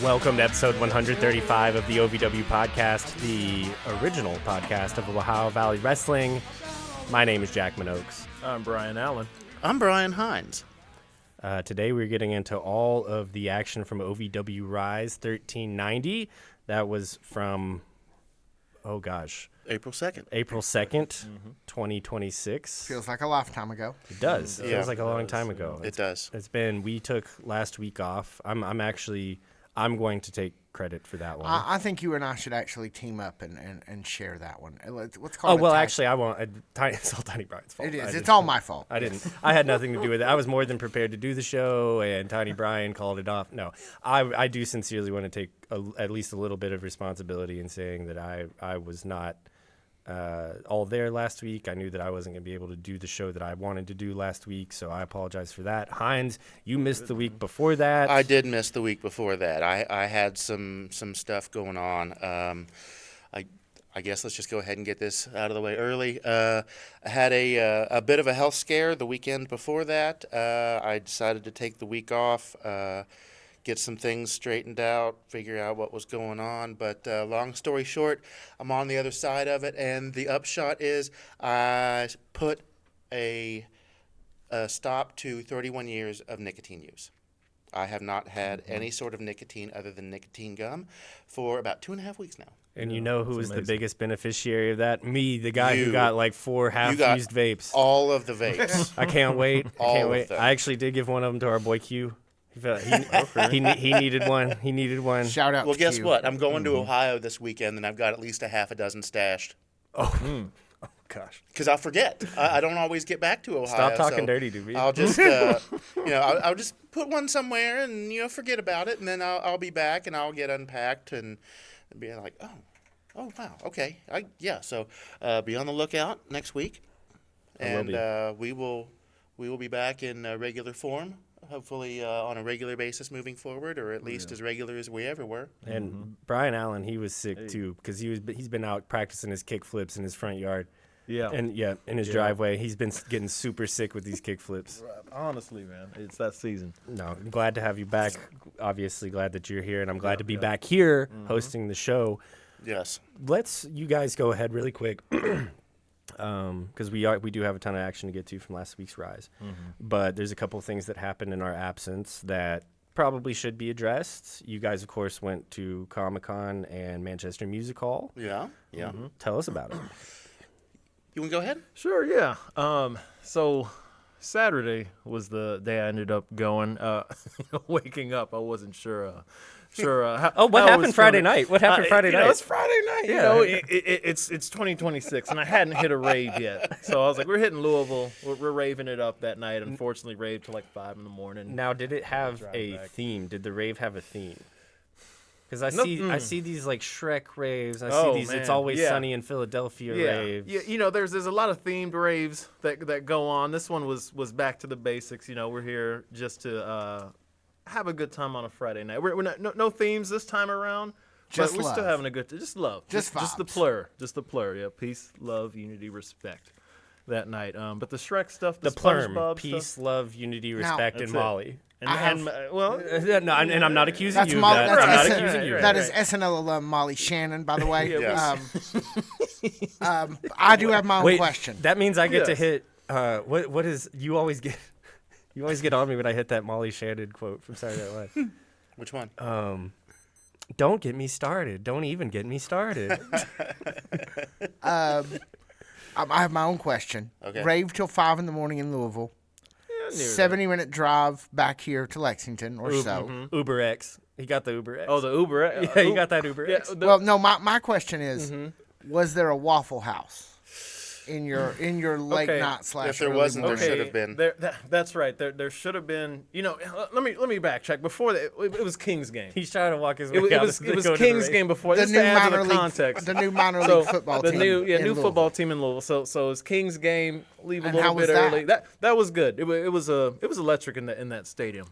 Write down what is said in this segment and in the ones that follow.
Welcome to episode 135 of the OVW podcast, the original podcast of Ohio Valley Wrestling. My name is Jack Minogues. I'm Brian Allen. I'm Brian Hines. Today we're getting into all of the action from OVW Rise 1390. That was from, April 2nd. April 2nd, 2026. Feels like a lifetime ago. It does. It Yeah. feels like a long time ago. It does. We took last week off. I'm going to take credit for that one. I think you and I should actually team up and share that one. Let's call it. Actually, I won't. It's all Tiny Brian's fault. It is. It's all my fault. I had nothing to do with it. I was more than prepared to do the show, and Tiny Brian called it off. No, I do sincerely want to take at least a little bit of responsibility in saying that I was not all there last week. I knew that I wasn't going to be able to do the show that I wanted to do last week, so I apologize for that. Hines, you missed the week before that. I did miss the week before that. I had some stuff going on. I guess let's just go ahead and get this out of the way early. I had a bit of a health scare the weekend before that. I decided to take the week off, get some things straightened out, figure out what was going on. But long story short, I'm on the other side of it, and the upshot is I put a stop to 31 years of nicotine use. I have not had any sort of nicotine other than nicotine gum for about 2.5 weeks now. And you know who was the biggest beneficiary of that? Me, the guy who got like 4 half-used vapes. All of the vapes. I can't wait. Of them. I actually did give one of them to our boy Q. He needed one. He needed one. Shout out. Well, to guess Q. what? I'm going to Ohio this weekend, and I've got at least a half a dozen stashed. Oh gosh. Because I'll forget. I don't always get back to Ohio. Stop talking so dirty to me. I'll just, I'll just put one somewhere and forget about it, and then I'll be back and I'll get unpacked and be like, oh wow, okay, So be on the lookout next week, and we will be back in regular form. Hopefully on a regular basis moving forward, or at least as regular as we ever were. And Brian Allen, he was sick too because he's been out practicing his kick flips in his front yard. Yeah. And in his driveway, he's been getting super sick with these kick flips. Honestly, man, it's that season. No, I'm glad to have you back. Obviously, glad that you're here, and I'm glad to be back here hosting the show. Yes. You guys go ahead really quick. Because we do have a ton of action to get to from last week's Rise. But there's a couple of things that happened in our absence that probably should be addressed. You guys, of course, went to Comic-Con and Manchester Music Hall. Yeah. Tell us about it. You want to go ahead? Sure, yeah. So Saturday was the day I ended up going. Waking up, I wasn't sure. What happened Friday night? What happened Friday night? It's Friday night. Yeah. It's 2026, and I hadn't hit a rave yet. So I was like, we're hitting Louisville. We're raving it up that night. Unfortunately, raved till like 5 in. Now, did it have a theme? Did the rave have a theme? Because I see these like Shrek raves. I see these It's Always Sunny in Philadelphia raves. Yeah, there's a lot of themed raves that go on. This one was back to the basics. We're here just to have a good time on a Friday night. We're not, no themes this time around. Just but we're love. still having a good time. Just love. Just the plur. Just the plur. Yeah, peace, love, unity, respect. That night. But the Shrek stuff, the plurm, SpongeBob peace, stuff. love, unity, respect, and it. Molly. And I'm not accusing you of Molly, that. I'm not accusing you of That that. is SNL alum Molly Shannon, by the way. Yes. I do have my own question. That means I get to hit. What is you always get? You always get on me when I hit that Molly Shannon quote from Saturday Night Live. Which one? Don't get me started. Don't even get me started. I have my own question. Okay. Rave till 5 in Louisville. 70-minute drive back here to Lexington or so. Uber X. He got the Uber X. Oh, the Uber. Yeah, you got that Uber X. Well, no, my question is, was there a Waffle House in your late night / If there early wasn't, there morning? should have been. That's right. There should have been. Let me backtrack. Before that, it was King's game. He's trying to walk his way It out. was King's game before. The Just new to add to minor the league, context. the new minor league football the team. new in new football Louisville. team in Louisville. So it's King's game. Leave a And little how bit was that? early. That was good. It was electric in that stadium.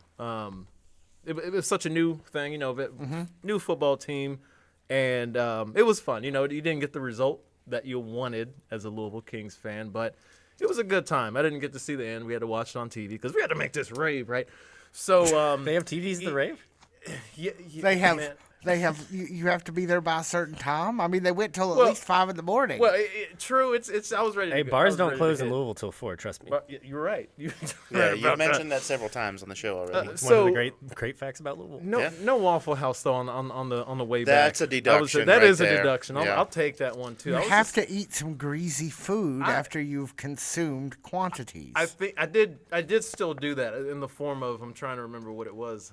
It was such a new thing. New football team, and it was fun. You didn't get the result that you wanted as a Louisville Kings fan, but it was a good time. I didn't get to see the end. We had to watch it on TV because we had to make this rave, right? So They have TVs at the rave? They have. man. You have to be there by a certain time. I mean, they went till at Well- least 5 in the morning. Well, true. It's. I was ready. Hey, to go. I bars was don't ready to close in hit. Louisville till 4. Trust me. But you're right. You're Yeah, right you've about that. mentioned that several times on the show already. It's one of the great facts about Louisville. No, Yeah. no Waffle House though on the way back. That's a deduction That right is a there. deduction. Yeah. I'll take that one too. you I was have just- to eat some greasy food after you've consumed quantities. I think I did still do that in the form of I'm trying to remember what it was.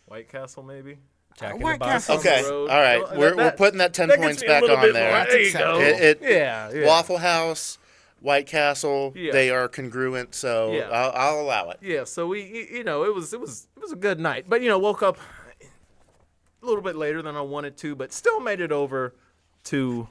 White Castle maybe. Jack in the White Box. Castle. Okay, road. all right. Well, We're that- putting that 10 that gets points me a back little on bit there. more. There you go. Yeah. Waffle House, White Castle, Yeah. they are congruent, so Yeah. I'll allow it. Yeah, so we, it was a good night, but woke up a little bit later than I wanted to, but still made it over to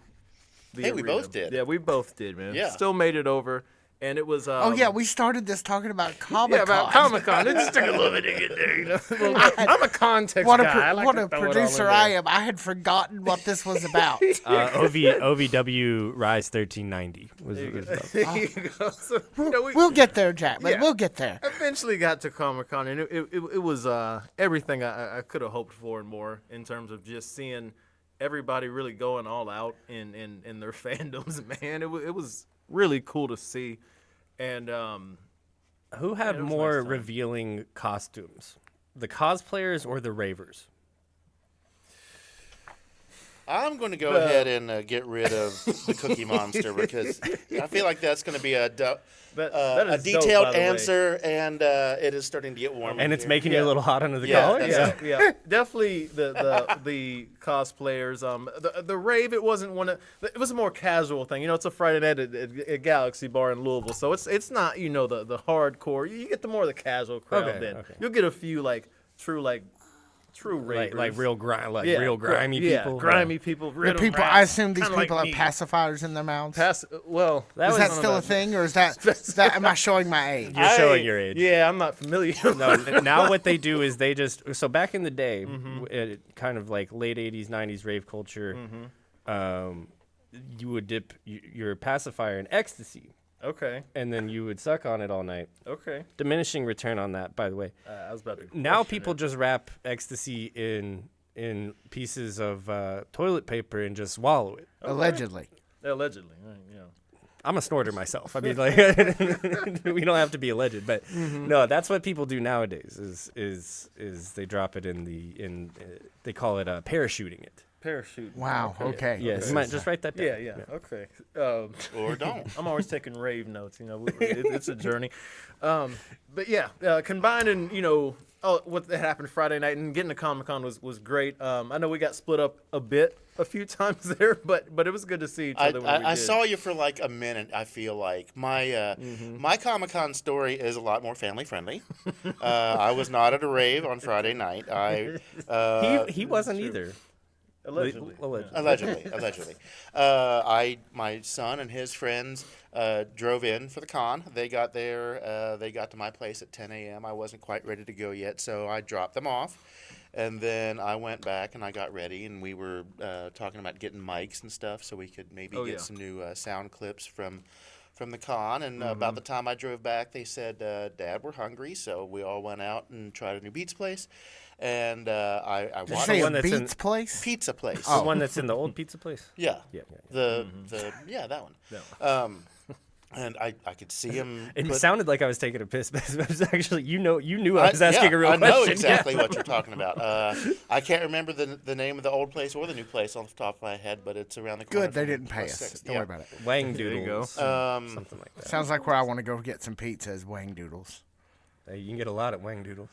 the Hey, we arena. both did. Yeah, we both did, man. Yeah. Still made it over, and it was. oh yeah, we started this talking about Comic-Con. yeah, about Comic-Con. It just took a little bit to get there, Well, I'm a context What a, guy. I like what to a throw it all producer in there. I am. I had forgotten what this was about. OVW Rise 1390 was about. There you go. So, We'll get there, Jack. But Yeah. we'll get there. eventually got to Comic-Con, and it was everything I could have hoped for and more in terms of just seeing everybody really going all out in their fandoms. Man, it was really cool to see. And Who had it was more nice time. revealing costumes, the cosplayers or the ravers? I'm going to go ahead and get rid of the Cookie Monster because I feel like that's going to be a that a is dope, detailed by the way. answer, and it is starting to get warm. And it's here. making you a little hot under the Yeah, collar. that's Yeah, definitely the cosplayers. The rave, it wasn't one of. It was a more casual thing. It's a Friday night at Galaxy Bar in Louisville, so it's not the hardcore. You get the more the casual crowd. Okay, then okay. you'll get a few true ravers. like real grimy yeah, people. grimy people. The rhythm people, rats, I assume these kinda people like have me. pacifiers in their mouths. Well, That Is was that one still a about- thing, or is that am I showing my age? You're showing your age. Yeah, I'm not familiar. No, now what they do is they just so back in the day, Mm-hmm. kind of like late '80s, '90s rave culture, you would dip your pacifier in ecstasy, Okay. and then you would suck on it all night. Okay. Diminishing return on that, by the way. I was about to. Now question people it. just wrap ecstasy in pieces of toilet paper and just swallow it. Allegedly. Allegedly, right, yeah. I'm a snorter myself. I mean, like, we don't have to be alleged, but no, that's what people do nowadays. Is they drop it they call it parachuting it. Parachute. Wow. Okay. Yes, you might just write that down. Yeah. Okay. or don't. I'm always taking rave notes. It's a journey. But yeah, combining, what happened Friday night and getting to Comic-Con was great. I know we got split up a few times there, but it was good to see each other when we I did. saw you for like a minute. I feel like my my Comic-Con story is a lot more family friendly. I was not at a rave on Friday night. He wasn't either. Allegedly. Allegedly. My son and his friends drove in for the con. They got there. They got to my place at 10 a.m. I wasn't quite ready to go yet, so I dropped them off. And then I went back and I got ready, and we were talking about getting mics and stuff so we could maybe get some new sound clips from the con. And about the time I drove back, they said, Dad, we're hungry. So we all went out and tried a new Beats place. And I Did you watched say one a that's in- Beats place? Pizza place. The one that's in the old pizza place. Yeah. Yeah. The that one. And I could see him. It put- sounded like I was taking a piss, but it was actually you knew I was asking a real I question. know exactly what you're talking about. I can't remember the name of the old place or the new place off the top of my head, but it's around the corner. Good, they from didn't pay West us. 6th. Don't Yeah. worry about it. Wang There you Doodles. go. Something like that. Sounds like where I want to go get some pizza is Wang Doodles. Hey, you can get a lot at Wang Doodles.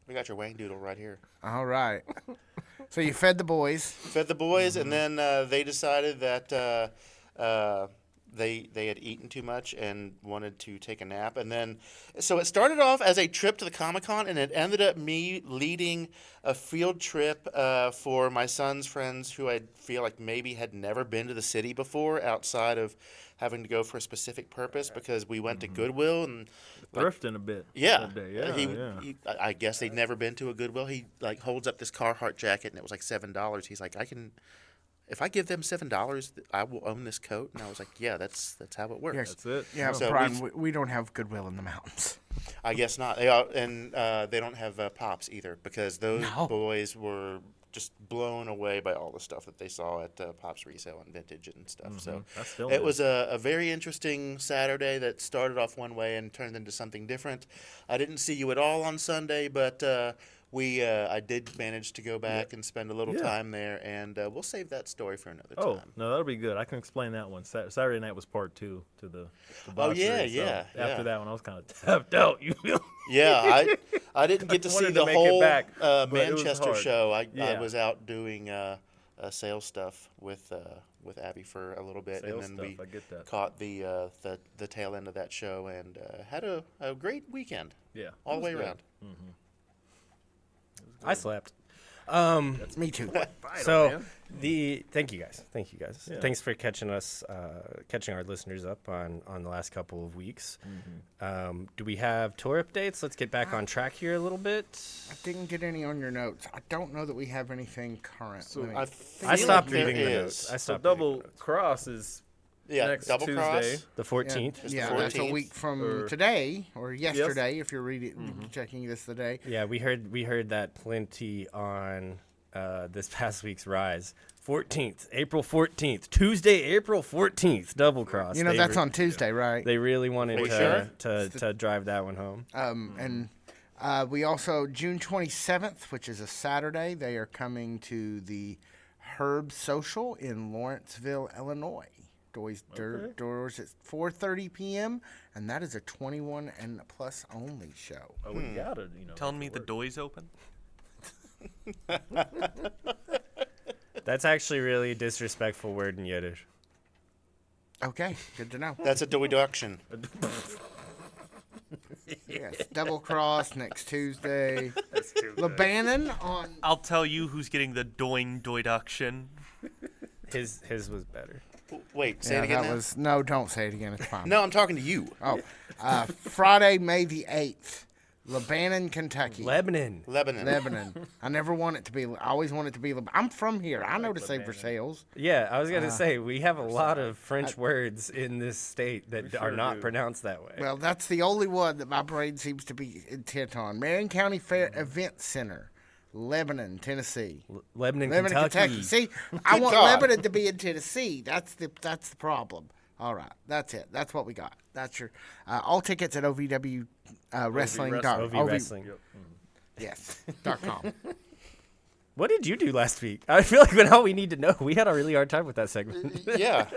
We got your Wang Doodle right here. All right. So you fed the boys. Fed the boys, and then they decided that they had eaten too much and wanted to take a nap. And then, so it started off as a trip to the Comic-Con, and it ended up me leading a field trip for my son's friends who I feel like maybe had never been to the city before outside of having to go for a specific purpose, because we went to Goodwill and Thrifting a bit. yeah, that day. Yeah, he I guess they'd never been to a Goodwill. He like holds up this Carhartt jacket and it was like $7. He's like, if I give them $7, I will own this coat. And I was like, yeah, that's how it works. That's it. Yeah, So Brian, we don't have goodwill in the mountains. I guess not. They are, and they don't have Pops either, because those No. boys were just blown away by all the stuff that they saw at Pops Resale and Vintage and stuff. So That's still it was a very interesting Saturday that started off one way and turned into something different. I didn't see you at all on Sunday, but I did manage to go back and spend a little time there, and we'll save that story for another time. No, that'll be good. I can explain that one. Saturday night was part 2 to the Oh, box yeah, race, so yeah, After yeah. that one, I was kind of tapped out. You feel? Yeah, I didn't get to see wanted to the make it whole back, but it was Manchester hard. show. I Yeah. was out doing sales stuff with Abby for a little bit, Sales and then stuff, I get that. caught the tail end of that show and had a great weekend Yeah, all it the was way good. around. I slept. Me too. So thank you guys. Yeah. Thanks for catching our listeners up on the last couple of weeks. Do we have tour updates? Let's get back on track here a little bit. I didn't get any on your notes. I don't know that we have anything current. So Let me- I I feel stopped like there reading the is. notes. I So stopped reading double the notes. cross is Yeah, next double Tuesday. cross. The 14th. It's the yeah, that's a 14th. week from Or- today or yesterday. If you're checking this today. Yeah, we heard that plenty on this past week's Rise. 14th, April 14th, Tuesday, April 14th, double cross. You know They that's re- on Tuesday, right? They really wanted Are you sure? to drive that one home. And we also June 27th, which is a Saturday, they are coming to the Herb Social in Lawrenceville, Illinois. Doors at 4:30 p.m. and that is a 21 and plus only show. Oh, we got it. Telling me the door's open? That's actually really a disrespectful word in Yiddish. Okay, good to know. That's a deduction. Yes, double cross next Tuesday. Lebanon on. I'll tell you who's getting the doing deduction. His was better. Wait, say Yeah, it again. that now? was no. Don't say it again. It's fine. No, I'm talking to you. Oh, Friday, May the 8th, Lebanon, Kentucky. Lebanon. Lebanon. I never want it to be. I always want it to be. I'm from here. I know to say Versailles. Yeah, I was gonna say we have a lot of French words in this state that are sure not do. pronounced that way. Well, that's the only one that my brain seems to be intent on. Marion County Fair Event Center, Lebanon, Tennessee. Lebanon, Lebanon, Kentucky. See, I want God. Lebanon to be in Tennessee. That's the problem. All right, that's it. That's what we got. That's your all tickets at OVW wrestling. OV Wrestling. Yes. .com. What did you do last week? I feel like now we need to know. We had a really hard time with that segment. Yeah.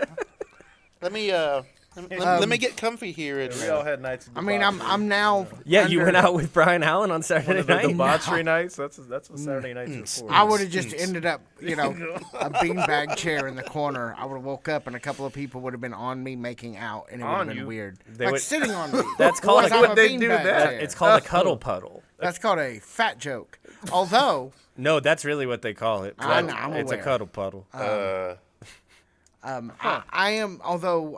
Let me get comfy here. And, We all had nights. Of I mean, debauchery. I'm now. Yeah, you under- went out with Brian Allen on Saturday One of the night. debauchery nights. That's what Saturday nights are for. I would have just ended up, a beanbag chair in the corner. I would have woke up and a couple of people would have been on me making out, and it would have On been you? weird. They Like would- sitting on me. That's called Because a- I'm would a they do beanbag that? chair. It's called a cuddle puddle. That's called a fat joke. Although, No, that's really what they call it. I know, I'm it's a aware. cuddle puddle. I am. Although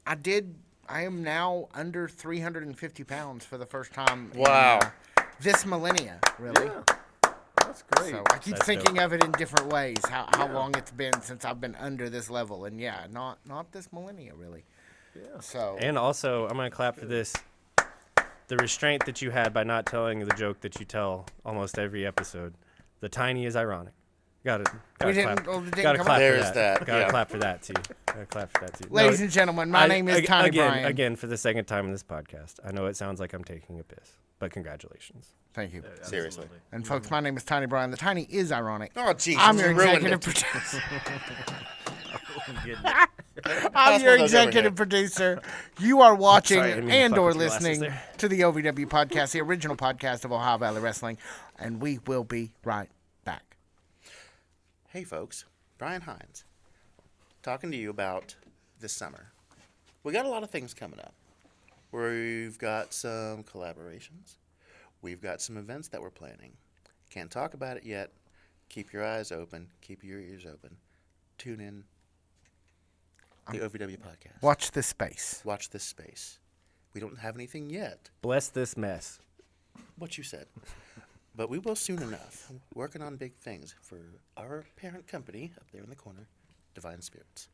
I am now under 350 pounds for the first time. Wow. In, this millennia, really. That's great. So I keep That's thinking of it in different ways. How long it's been since I've been under this level, and yeah, not this millennia really. Yeah. So And also, I'm gonna clap for this. The restraint that you had by not telling the joke that you tell almost every episode. The tiny is ironic. Got it. We didn't- well, it didn't Gotta come clap up. for There's that. that, Gotta yeah. clap for that too. Gotta clap for that too. ladies No, and gentlemen, my name is ag- Tiny again, Brian. Again, for the second time in this podcast. I know it sounds like I'm taking a piss, but congratulations. Thank you. Seriously. And folks, my name is Tiny Brian. The Tiny is ironic. Oh, jeez. I'm your you ruined executive it. producer. I'm Pass your one of those over executive here. producer. You are watching Sorry, I didn't mean to and fuck or with your glasses listening there. to the OVW podcast, the original podcast of Ohio Valley Wrestling, and we will be right back. Hey, folks. Brian Hines. Talking to you about this summer. We got a lot of things coming up. We've got some collaborations. We've got some events that we're planning. Can't talk about it yet. Keep your eyes open. Keep your ears open. Tune in. The OVW podcast. Watch this space. Watch this space. We don't have anything yet. Bless this mess. What you said. but we will soon enough. Working on big things for our parent company up there in the corner, Divine Spirits.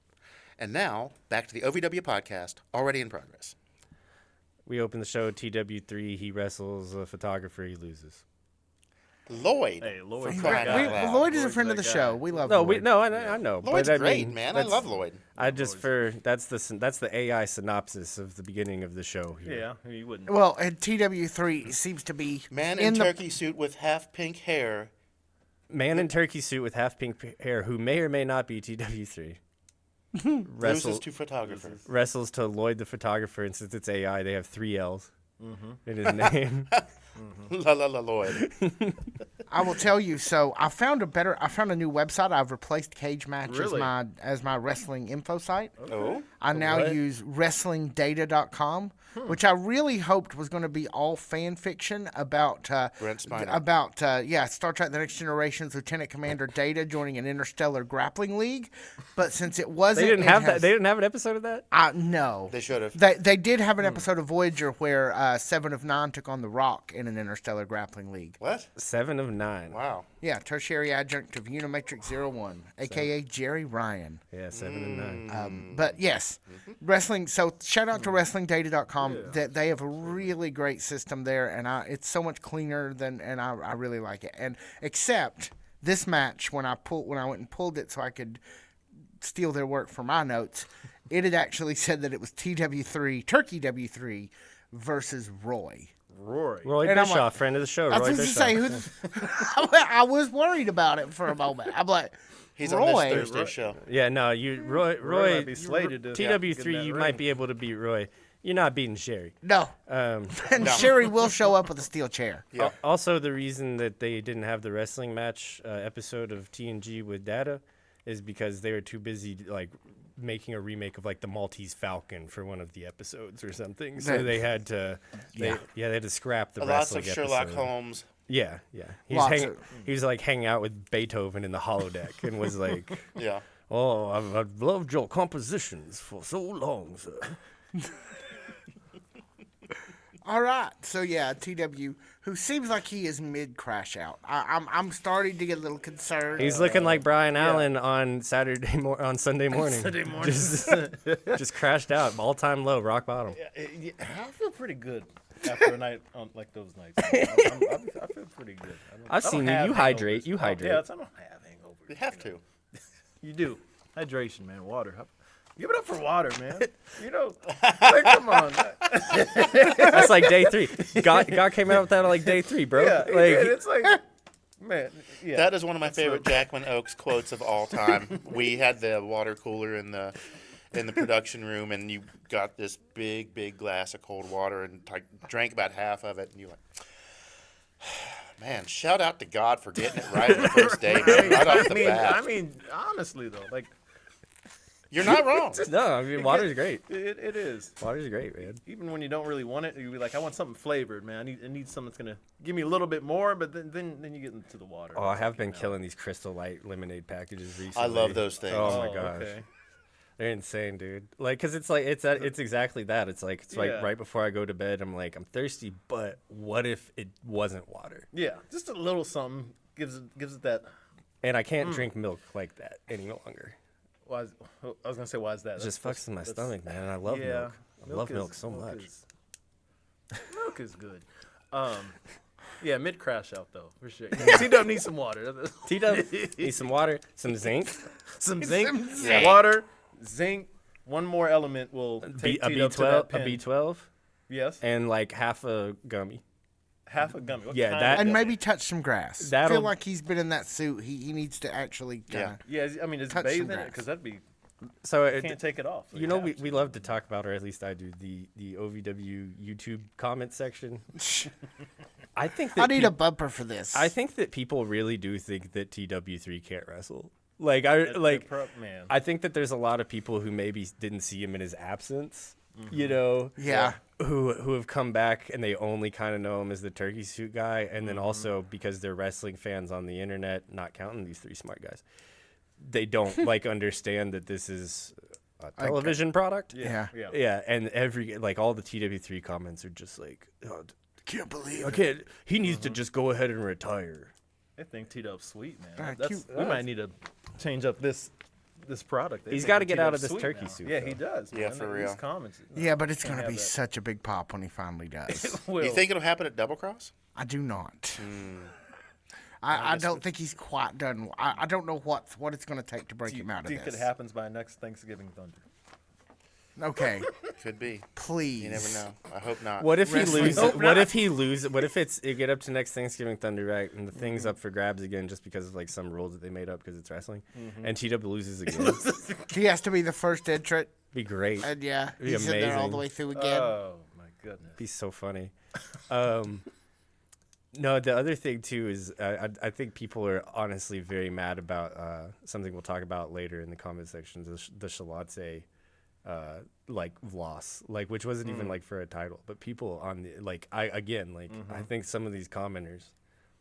And now, back to the OVW podcast, already in progress. We open the show TW3. He wrestles a photographer. He loses. Lloyd. Hey, Lloyd. For crying out loud. Lloyd is a Lloyd's friend of that the guy. show. We love No, Lloyd. I know. Lloyd's but I great, mean, man. I love Lloyd. I just that's the AI synopsis of the beginning of the show here. Yeah, you wouldn't. Well, and TW3 seems to be Man in in the turkey suit with half pink hair. Man in turkey suit with half pink hair, who may or may not be TW3, Loses to photographer. wrestles to Lloyd the photographer, and since it's AI, they have 3 L's in his name. La la la Lloyd. I will tell you. So I found a new website. I've replaced Cage Match Really? as my wrestling info site. Oh? I now What? use WrestlingData.com, which I really hoped was going to be all fan fiction about Brent Spiner. Star Trek: The Next Generation's Lieutenant Commander Data joining an interstellar grappling league. But since it wasn't, They didn't it have has- that. They didn't have an episode of that. No. They should have. They did have an episode of Voyager where 7 of 9 took on The Rock in an interstellar grappling league. What? 7 of 9. Wow. Yeah, tertiary adjunct of Unimatrix 01, a.k.a. Jerry Ryan. Yeah, 7 and 9. But yes, wrestling. So shout out to WrestlingData.com. That they have a really great system there, and it's so much cleaner and I really like it. And except this match, when I went and pulled it so I could steal their work for my notes, it had actually said that it was Turkey W3 versus Roy. Rory. Roy And I'm Bischoff, like- friend of the show. I was Roy going to Bischoff. say, I was worried about it for a moment. I'm like, He's Roy. on this Thursday show. Yeah, no, Roy might be slated to get in TW3. that You ring. might be able to beat Roy. You're not beating Sherry. No. And Sherry will show up with a steel chair. Yeah. Also, the reason that they didn't have the wrestling match episode of TNG with Data is because they were too busy making a remake of the Maltese Falcon for one of the episodes or something. So they had to, they had to scrap the Lots wrestling of Sherlock episode. Holmes. Yeah. He was hanging out with Beethoven in the holodeck and was like, Yeah. "Oh, I've loved your compositions for so long, sir." All right. So yeah, TW, who seems like he is mid crash out. I'm starting to get a little concerned. He's looking like Brian Allen on Sunday morning. Sunday morning. Just crashed out, all time low, rock bottom. I feel pretty good after a night like those nights. I feel pretty good. I've seen you. You hydrate. You hydrate. Yeah, I don't have hangovers. You have to. You do. Hydration, man. Water. Give it up for water, man. Come on. That's like day 3. God came out with that on day 3, bro. Yeah, it's like, man. Yeah. That is one of my favorite Jacqueline Oakes quotes of all time. We had the water cooler in the production room, and you got this big glass of cold water and drank about half of it, and you're like, man, shout out to God for getting it right the first day, man, right off the bat. I mean, honestly though, You're not wrong. No, I mean water's great. it is. Water's great, man. Even when you don't really want it, you be like, I want something flavored, man. I need something that's gonna give me a little bit more, but then you get into the water. Oh, I have been killing these Crystal Light lemonade packages recently. I love those things. Oh my gosh, Okay. they're insane, dude. Cause it's exactly that. It's Yeah. right before I go to bed, I'm like, I'm thirsty, but what if it wasn't water? Yeah, just a little something gives it that. And I can't drink milk like that any longer. I was gonna say, why is that? It just fucks with my stomach, man. And I love milk. I love milk so much. Milk is good. Yeah, mid crash out though for sure. T-Dub needs some water. T-Dub needs some water, some zinc, Some zinc, zinc. water, zinc. One more element will take a T-Dub to B12, that a pin. B12, Yes, and half a gummy. half a gummy. What Yeah, kind that- of And gummy? maybe touch some grass. I That'll- feel like he's been in that suit. He needs to actually kinda, Yeah, I mean, is touch bathe some in it? grass. Because that'd be So can't take it off. So you know, have to. we love to talk about, or at least I do, the OVW YouTube comment section. I think that I need a bumper for this. I think that people really do think that TW3 can't wrestle. Man. I think that there's a lot of people who maybe didn't see him in his absence, you know, Yeah. who have come back and they only kind of know him as the turkey suit guy, and then also because they're wrestling fans on the internet, not counting these 3 smart guys, they don't understand that this is a television product. Yeah. yeah. Yeah, and all the TW3 comments are just like, oh, can't believe I it. can't. He needs to just go ahead and retire. I think T-Dub's sweet, man. Alright, That's, cute. we might need to change up this product. He's got gotta to get out of this turkey soup, Yeah, though. he does. Yeah, man. for These real. comments. Yeah, but it's Can't going to have be that. such a big pop when he finally does. You think it'll happen at Double Cross? I do not. I don't think he's quite done. I don't know what it's going to take to break him out of think this. it happens by next Thanksgiving Thunder? Okay, Could be. please. You never know. I hope not. What if he Wrestling. loses? Nope, What if he loses? What if it get up to next Thanksgiving Thunder, right? And the thing's up for grabs again just because of like some rules that they made up because it's wrestling, and T-Dub loses again. He has to be the first entrant, Be great. and yeah, Be he's in there all amazing. the way through again. Oh my goodness. Be so funny. No, the other thing too is I think people are honestly very mad about something we'll talk about later in the comment section. The Shalatze like loss, like which wasn't even like for a title, but people on the I think some of these commenters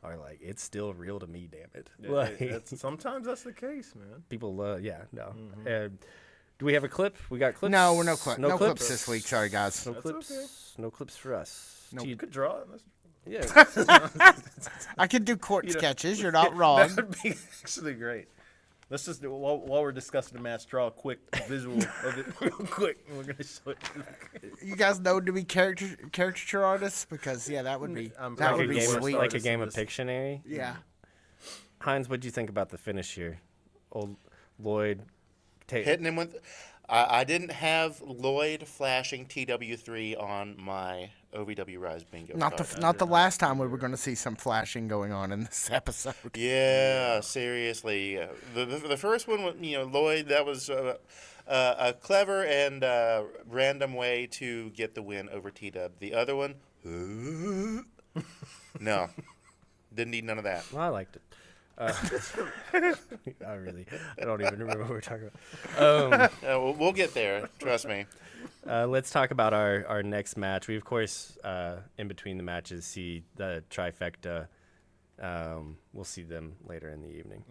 are like, it's still real to me, damn it. Like, Sometimes that's the case, man. people, And do we have a clip? We got clips. No, we're no clips. No No clips clips this week. Sorry, guys. No That's clips. okay. No clips for us. No. You could draw it. Yeah. I can do court sketches. You're not wrong. That would be actually great. Let's just do while we're discussing the match. Draw a quick visual of it real quick, and we're gonna show it. You guys know to be caricature artists because that would be I'm that like would a be game of sweet. Like a Artists game in of this. Pictionary. Yeah. Heinz, what'd you think about the finish here? Old Lloyd Hitting him with. I didn't have Lloyd flashing TW3 on my OVW Rise bingo Not card. the last time we were going to see some flashing going on in this episode. Yeah, seriously. The first one, Lloyd, that was a clever and random way to get the win over T-Dub. The other one, no. Didn't need none of that. Well, I liked it. I don't even remember what we're talking about. We'll get there. Trust me. Let's talk about our next match. We, of course, in between the matches, see the trifecta. We'll see them later in the evening.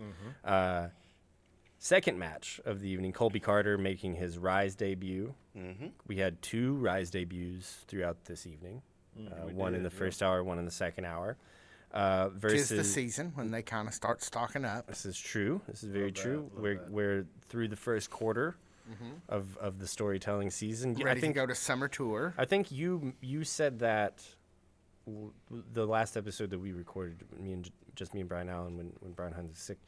Second match of the evening, Colby Carter making his Rise debut. We had 2 Rise debuts throughout this evening. One in the first hour, one in the second hour. Versus Tis the season when they kind of start stocking up. This is true. This is very true. We're through the first quarter of the storytelling season. Ready I think to go to summer tour. I think you said that the last episode that we recorded, me and Brian Allen when Brian Hines was sick.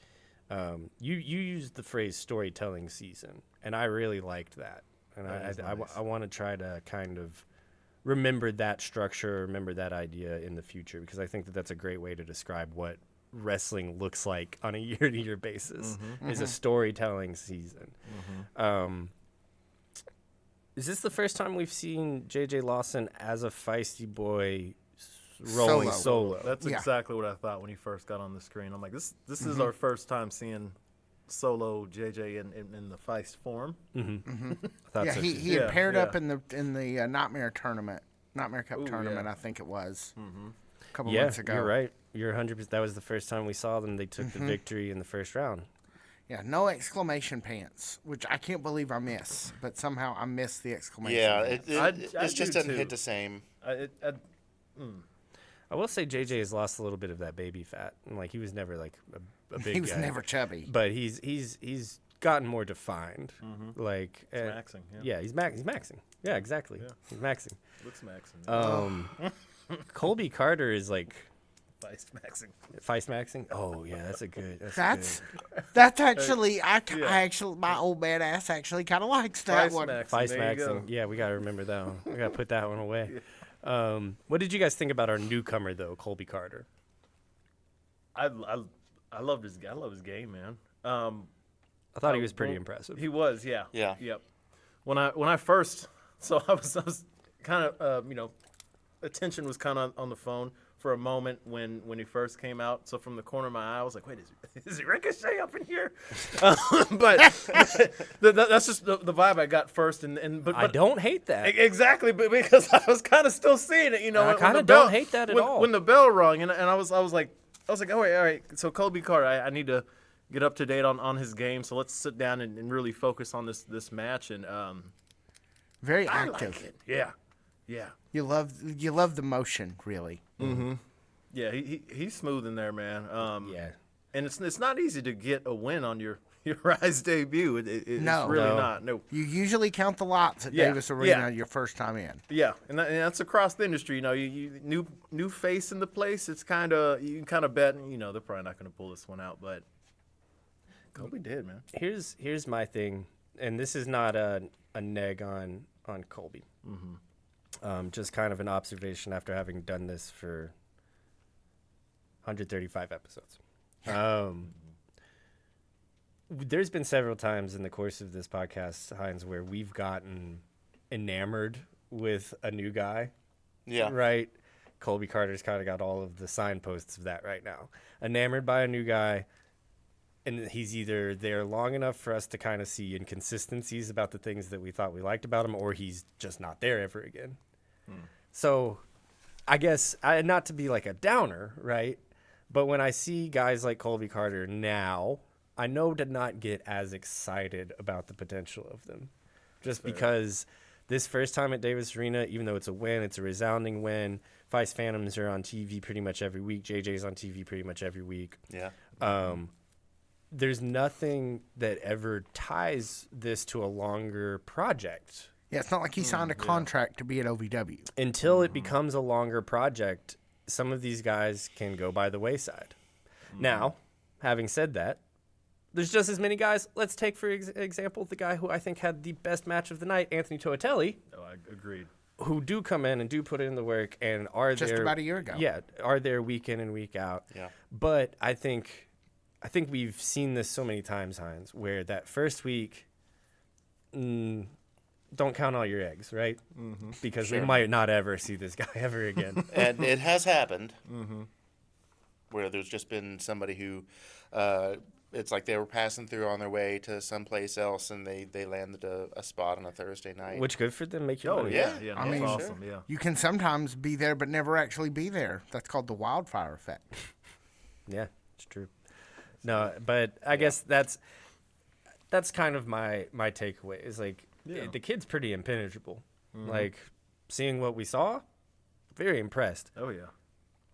You used the phrase storytelling season, and I really liked that. And I want to try to kind of remember that structure, remember that idea in the future, because I think that that's a great way to describe what wrestling looks like on a year-to-year basis, is a storytelling season. Is this the first time we've seen J.J. Lawson as a feisty boy rolling solo? That's Yeah. exactly what I thought when he first got on the screen. I'm like, this is our first time seeing solo JJ in the Feist form. I thought Yeah, so, he too. had paired up yeah. in the Nightmare tournament, Nightmare Cup tournament, yeah. I think it was. A couple Yeah, months ago. you're right. You're 100%. That was the first time we saw them. They took the victory in the first round. Yeah, no exclamation pants, which I can't believe I miss, but somehow I miss the exclamation Yeah, pants. it I just do doesn't too. hit the same. I will say JJ has lost a little bit of that baby fat, and like he was never like a big He was guy. never chubby. But he's gotten more defined. Like maxing, yeah. yeah, he's maxing. Yeah, exactly. He's maxing. Looks maxing. Colby Carter is like Feist maxing. Feist maxing. Oh yeah, that's good. That's actually I actually my old man ass actually kind of likes that Feist one. maxing. Feist There you go. maxing. Yeah, we gotta remember that one. We gotta put that one away. What did you guys think about our newcomer though, Colby Carter? I loved his game, man. I thought he was pretty impressive. He was, yeah. Yeah. Yep. When I first, so I was kind of, attention was kind of on the phone for a moment when he first came out. So from the corner of my eye, I was like, wait, is it Ricochet up in here? But that's just the vibe I got first. But I don't hate that. Exactly, but because I was kind of still seeing it, I when kinda the bell- don't hate that at all. When the bell rung, and I was like, all right. So Colby Carter, I need to get up to date on his game. So let's sit down and really focus on this match. And Very I active. like it. Yeah. Yeah. You love the motion, really. Yeah, he's smooth in there, man. Yeah. And it's not easy to get a win on your Rise debut. It's No. really No. not. No. You usually count the lots at Yeah, Davis Arena yeah. your first time in. Yeah, and that's across the industry. You know, you new face in the place. It's kind of you can kind of bet. You know, they're probably not going to pull this one out, but Kobe did, man. Here's my thing, and this is not a neg on Colby. Just kind of an observation after having done this for 135 episodes. There's been several times in the course of this podcast, Hines, where we've gotten enamored with a new guy. Yeah. Right? Colby Carter's kind of got all of the signposts of that right now. Enamored by a new guy, and he's either there long enough for us to kind of see inconsistencies about the things that we thought we liked about him, or he's just not there ever again. So I guess, not to be like a downer, right? But when I see guys like Colby Carter now, I know to not get as excited about the potential of them. Just because this first time at Davis Arena, even though it's a win, it's a resounding win. Feist Phantoms are on TV pretty much every week. JJ's on TV pretty much every week. Yeah. There's nothing that ever ties this to a longer project. Yeah, it's not like he signed a contract to be at OVW. Until it becomes a longer project, some of these guys can go by the wayside. Now, having said that, there's just as many guys. Let's take, for example, the guy who I think had the best match of the night, Anthony Toatelli, Oh, I agreed. who do come in and do put in the work and are Just there about a year ago. Yeah, are there week in and week out. Yeah. But I think we've seen this so many times, Hines, where that first week, don't count all your eggs, right? Because we might not ever see this guy ever again. And it has happened where there's just been somebody who it's like they were passing through on their way to someplace else and they landed a spot on a Thursday night. Which good for them, make your Oh money. yeah, Yeah. yeah. I That's mean, awesome. Yeah. You can sometimes be there but never actually be there. That's called the wildfire effect. Yeah, it's true. No, but I guess that's kind of my takeaway is like the kid's pretty impenetrable. Like seeing what we saw, very impressed. Oh yeah.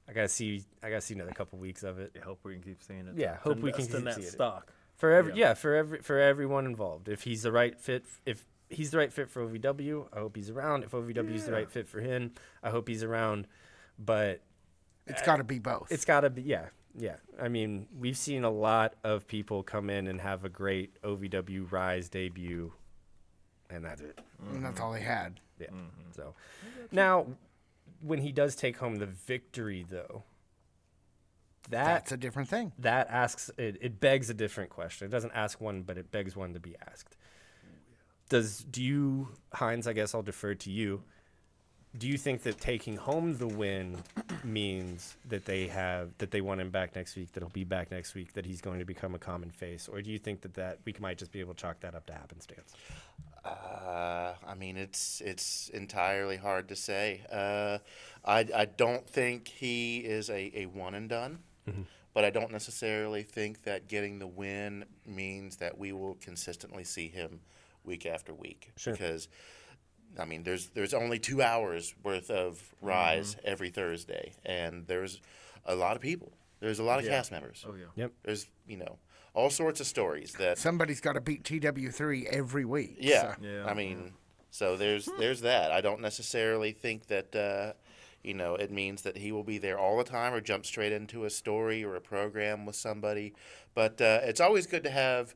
I gotta see another couple weeks of it I hope we can keep seeing it. Yeah, hope we can invest in keep that seeing it. stock. for everyone involved. If he's the right fit, if he's the right fit for OVW, I hope he's around. If OVW is the right fit for him, I hope he's around. But It's got to be both. it's got to be, yeah. I mean, we've seen a lot of people come in and have a great OVW Rise debut, and that's it. And that's all they had. Yeah. So now, when he does take home the victory, though, That's a different thing. that asks it begs a different question. It doesn't ask one, but it begs one to be asked. Do you, Hines, I guess I'll defer to you. Do you think that taking home the win means that they want him back next week, that he'll be back next week, that he's going to become a common face? Or do you think that we might just be able to chalk that up to happenstance? I mean, it's entirely hard to say. I don't think he is a one and done, but I don't necessarily think that getting the win means that we will consistently see him week after week. Sure. Because, I mean, there's only 2 hours worth of Rise every Thursday, and there's a lot of people. There's a lot of cast members. Oh yeah. Yep. There's all sorts of stories that. Somebody's got to beat TW3 every week. Yeah. so. Yeah. I mean, so there's that. I don't necessarily think that it means that he will be there all the time or jump straight into a story or a program with somebody. But it's always good to have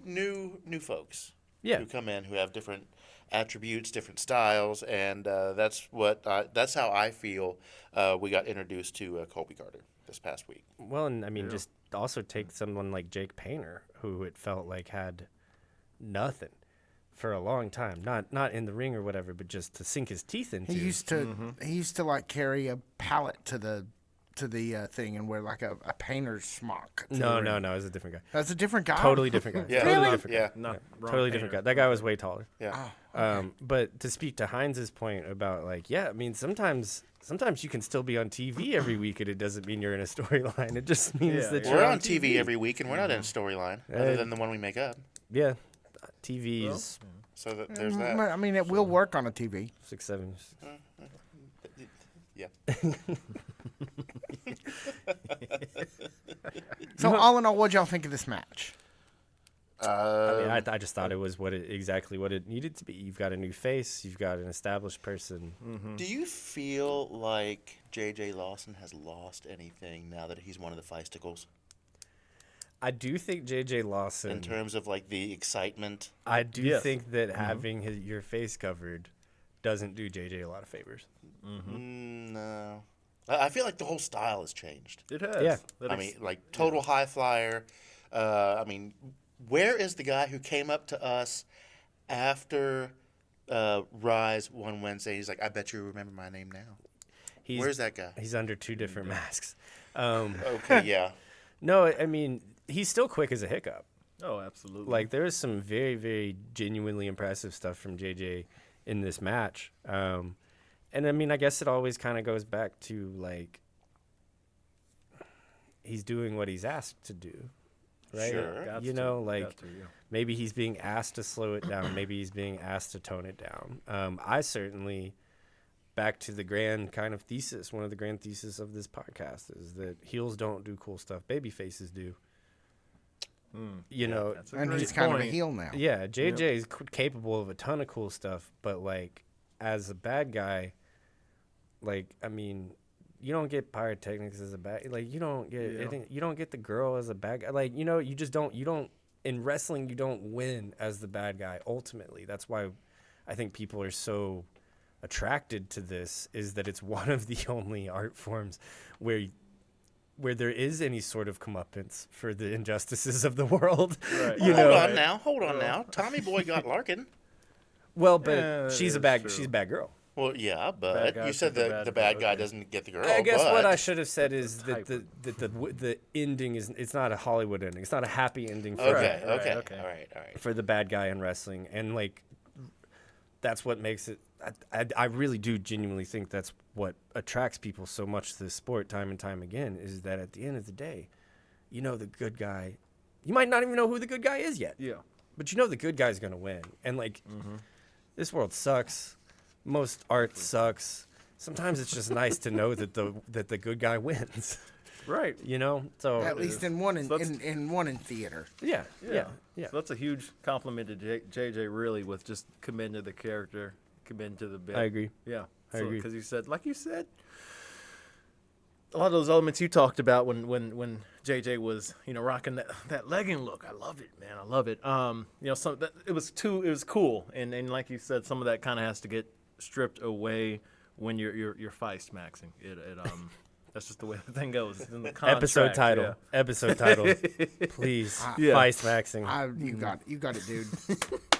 new folks Yeah. who come in who have different attributes, different styles, and that's how I feel we got introduced to Colby Carter this past week. Well, and I mean, just also take someone like Jake Painter, who it felt like had nothing for a long time, not in the ring or whatever, but just to sink his teeth into. He used to like carry a pallet to the thing and wear like a painter's smock. to the No, ring. it was a different guy. That's a different guy. Totally different guy. Yeah. Totally Really? different guy. Yeah. Not wrong Totally different guy. That guy was way taller. Yeah. But to speak to Heinz's point about like, I mean, sometimes you can still be on TV every week, and it doesn't mean you're in a storyline. It just means that We're you're on TV every week, and we're not in a storyline other than the one we make up. Yeah, TV's So there's that. I mean, it will work on a TV. 6, 7. Yeah. So all in all, what y'all think of this match? I mean, I just thought it was exactly what it needed to be. You've got a new face. You've got an established person. Do you feel like J.J. Lawson has lost anything now that he's one of the Feisticles? I do think J.J. Lawson. In terms of like the excitement? I do Yes. think that having your face covered doesn't do J.J. a lot of favors. No. I feel like the whole style has changed. It has. Yeah. That I ex- mean, like total high flyer. I mean, where is the guy who came up to us after Rise one Wednesday? He's like, I bet you remember my name now. Where's that guy? He's under 2 different masks. Okay, yeah. No, I mean, he's still quick as a hiccup. Oh, absolutely. Like, there is some very, very genuinely impressive stuff from JJ in this match. And, I mean, I guess it always kind of goes back to, like, he's doing what he's asked to do, right? Sure. Gots You to. know, like, Got to, yeah. maybe he's being asked to slow it down. Maybe he's being asked to tone it down. I certainly, back to the grand kind of thesis, one of the grand theses of this podcast is that heels don't do cool stuff. Baby faces do. You know, That's a And great he's kind of a point. heel now. yeah, JJ is capable of a ton of cool stuff, but like as a bad guy, like I mean, you don't get pyrotechnics as a bad like you don't get you don't get the girl as a bad guy. Like, you know, you just don't in wrestling you don't win as the bad guy ultimately. That's why I think people are so attracted to this, is that it's one of the only art forms where there is any sort of comeuppance for the injustices of the world. Right. You Hold know, on now. Hold on now. Tommy Boy got Larkin. well, but Yeah, she's a that's true. bad girl. Well, yeah, Bad but guy you said took the the bad bad guy, guy okay. doesn't get the girl. I guess but what I should have said is that type. the ending is, it's not a Hollywood ending. It's not a happy ending for Okay, Right, okay, okay. all right. for the bad guy in wrestling, and like that's what makes it. I really do genuinely think that's what attracts people so much to this sport time and time again, is that at the end of the day, you know, the good guy, you might not even know who the good guy is yet. Yeah. But you know the good guy's gonna win, and like this world sucks. Most art sucks. Sometimes it's just nice to know that the good guy wins. Right. You know, so At least in one So that's- in theater. yeah. So that's a huge compliment to JJ, really, with just committing to the character, committing to the bit. I agree. Yeah. I agree. Because you said, like you said, a lot of those elements you talked about when JJ was, you know, rocking that legging look. I love it, man. I love it. You know, it was cool, and like you said, some of that kind of has to get stripped away when you're Feist maxing. That's just the way the thing goes. It's in the Episode contract, title. yeah. Episode title. Please. Yeah. Feist maxing. You got it, dude.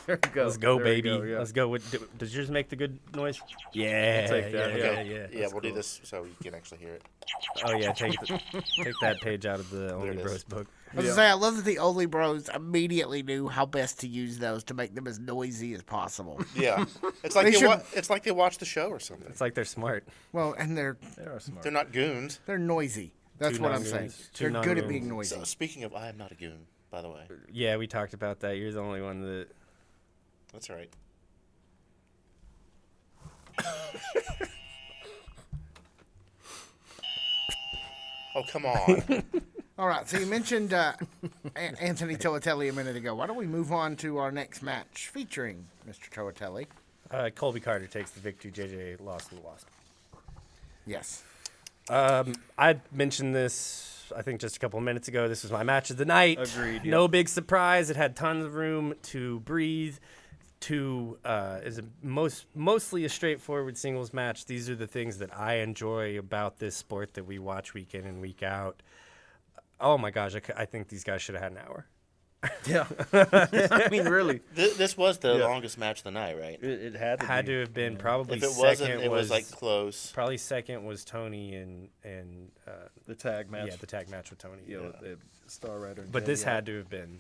There we go. Let's go, There we baby. go, yeah. Let's go. Does yours make the good noise? Yeah. take that, Yeah. Yeah, That's we'll do cool. this so you can actually hear it. Oh yeah. Take that page out of the Only it is. Bros book. I was gonna say, I love that the Only Bros immediately knew how best to use those to make them as noisy as possible. Yeah, it's like it's like they watch the show or something. It's like they're smart. Well, and they're They are smart. They're not goons. noisy. That's Two what I'm non-goons. saying. Two They're good at non-goons. being noisy. So speaking of, I am not a goon, by the way. Yeah, we talked about that. You're the only one that. That's right. Oh, come on. All right, so you mentioned Anthony Toatelli a minute ago. Why don't we move on to our next match featuring Mr. Toatelli? Colby Carter takes the victory. JJ lost. Yes. I mentioned this, I think, just a couple of minutes ago. This was my match of the night. Agreed, No big surprise. It had tons of room to breathe. Is mostly a straightforward singles match. These are the things that I enjoy about this sport that we watch week in and week out. Oh my gosh, I think these guys should have had an hour. Yeah. I mean, really. This was the Yeah. longest match of the night, right? It had to Had be. to have been probably If it second. wasn't, it was like close. probably second was Tony and The tag match. yeah, the tag match with Tony. You know, the Star Rider. and But this Jelly. had to have been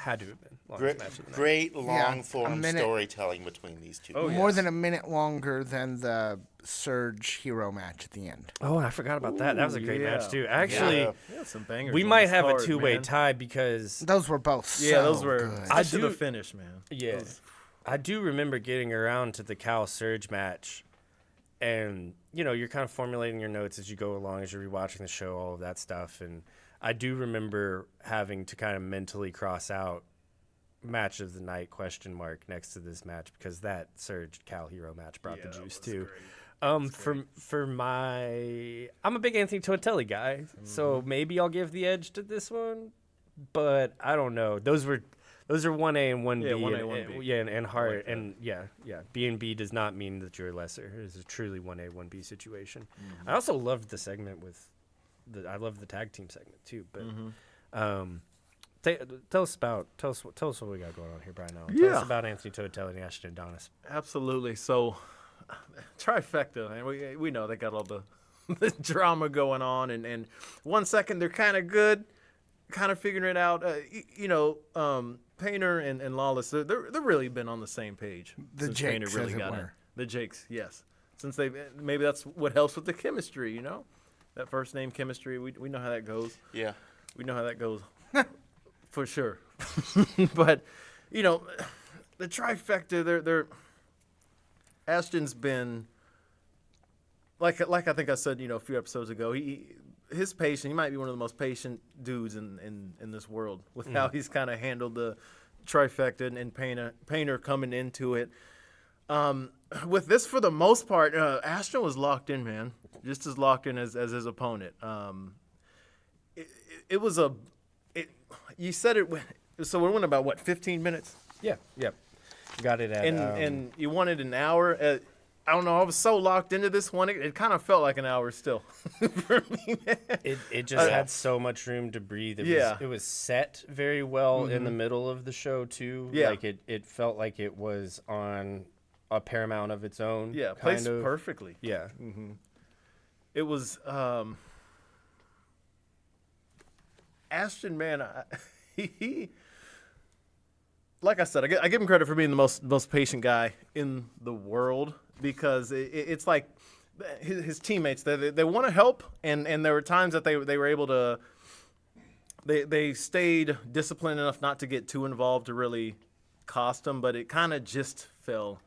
longest Great, match of the night. great a long form minute. storytelling between these two. Oh, More yes. than a minute longer than the Surge hero match at the end. Oh, I forgot about that. That was a great match yeah. too. Actually, Yeah. Yeah, some bangers. we on might this have card, a two-way man. tie because Those were both Yeah, those so were. good. I I should do- have finished, man. yeah, Those- I do remember getting around to the Cal Surge match, and you're kind of formulating your notes as you go along, as you're rewatching the show, all of that stuff. And I do remember having to kind of mentally cross out match of the night ? Next to this match, because that Surge Cal Hero match brought the juice too. For my, I'm a big Anthony Totelli guy, so maybe I'll give the edge to this one, but I don't know. Those are 1A and 1B. Yeah, 1A, 1B. Yeah, and hard, like that. and yeah. B and B does not mean that you're lesser. It is a truly 1A, 1B situation. I also loved the segment I love the tag team segment too, but tell us what we got going on here, Brian. Tell us about Anthony Totelli and Ashton Adonis. Absolutely. So, trifecta, and we know they got all the drama going on, and 1 second they're kind of good, kind of figuring it out. Painter and Lawless, they're really been on the same page. The since Jakes, Painter really as it got were. The Jakes, yes. Since maybe that's what helps with the chemistry, that first name chemistry. We know how that goes. Yeah. We know how that goes, for sure. But the trifecta, they're Ashton's been like I think I said a few episodes ago. His patience. He might be one of the most patient dudes in this world with how he's kind of handled the trifecta and Painter coming into it. With this, for the most part, Ashton was locked in, man, just as locked in as his opponent. You said it. So we went about 15 minutes. Yeah, got it at And you wanted an hour. I don't know. I was so locked into this one. It kind of felt like an hour still for me. Man. It just had so much room to breathe. It was set very well in the middle of the show too. Yeah. Like it felt like it was on a Paramount of its own. Yeah, kind placed of. perfectly. Yeah. It was Ashton, man. He like I said, I give him credit for being the most patient guy in the world, because it's like his teammates, they want to help, and there were times that they were able to they stayed disciplined enough not to get too involved to really cost them, but it kind of just fell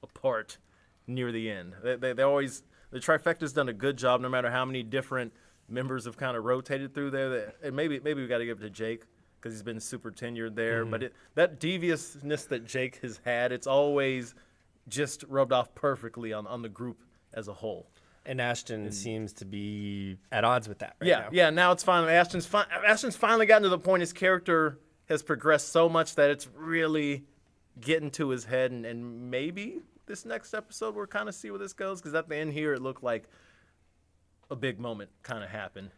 apart near the end. They always, the trifecta's done a good job, no matter how many different members have kind of rotated through there. And maybe we got to give it to Jake, because he's been super tenured there. But that deviousness that Jake has had, it's always just rubbed off perfectly on the group as a whole. And Ashton seems to be at odds with that right now. Yeah. Now it's finally Ashton's finally gotten to the point. His character has progressed so much that it's really getting to his head. And maybe this next episode we'll kind of see where this goes, because at the end here it looked like a big moment kind of happened.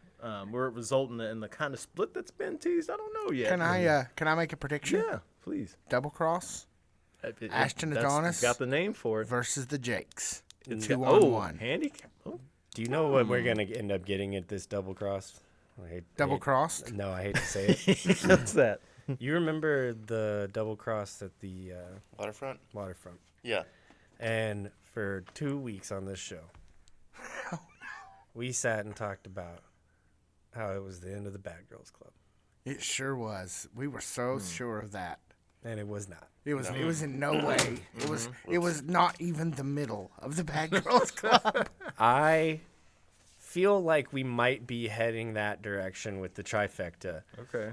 Where it resulted in the kind of split that's been teased. I don't know yet. Can I make a prediction? Yeah, please. Double cross Ashton Adonis got the name for it. versus the Jakes. It's 2-on-1. handicap. Oh. Do you know what we're gonna end up getting at this double cross? Double crossed? No, I hate to say it. What's that? You remember the double cross at the Waterfront? waterfront? Yeah. And for 2 weeks on this show, we sat and talked about how it was the end of the Bad Girls Club, It sure was. We were so sure of that. and it was not. It was. It was in no way. It was not even the middle of the Bad Girls Club. I feel like we might be heading that direction with the trifecta. Okay.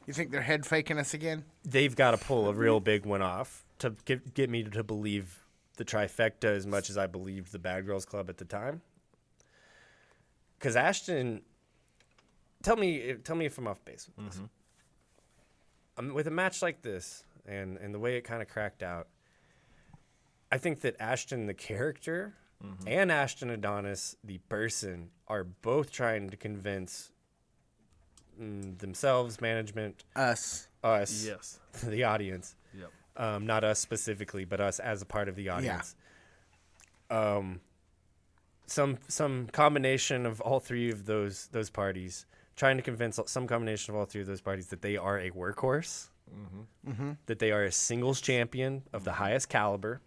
You think they're head faking us again? They've got to pull a real big one off to get me to believe the trifecta as much as I believed the Bad Girls Club at the time. Because Ashton, tell me if I'm off base with this. With a match like this and the way it kind of cracked out, I think that Ashton the character and Ashton Adonis the person are both trying to convince themselves, management, Us. Yes. the audience. Yep. Not us specifically, but us as a part of the audience. Some combination of all three of those parties, trying to convince some combination of all three of those parties that they are a workhorse, that they are a singles champion of the highest caliber.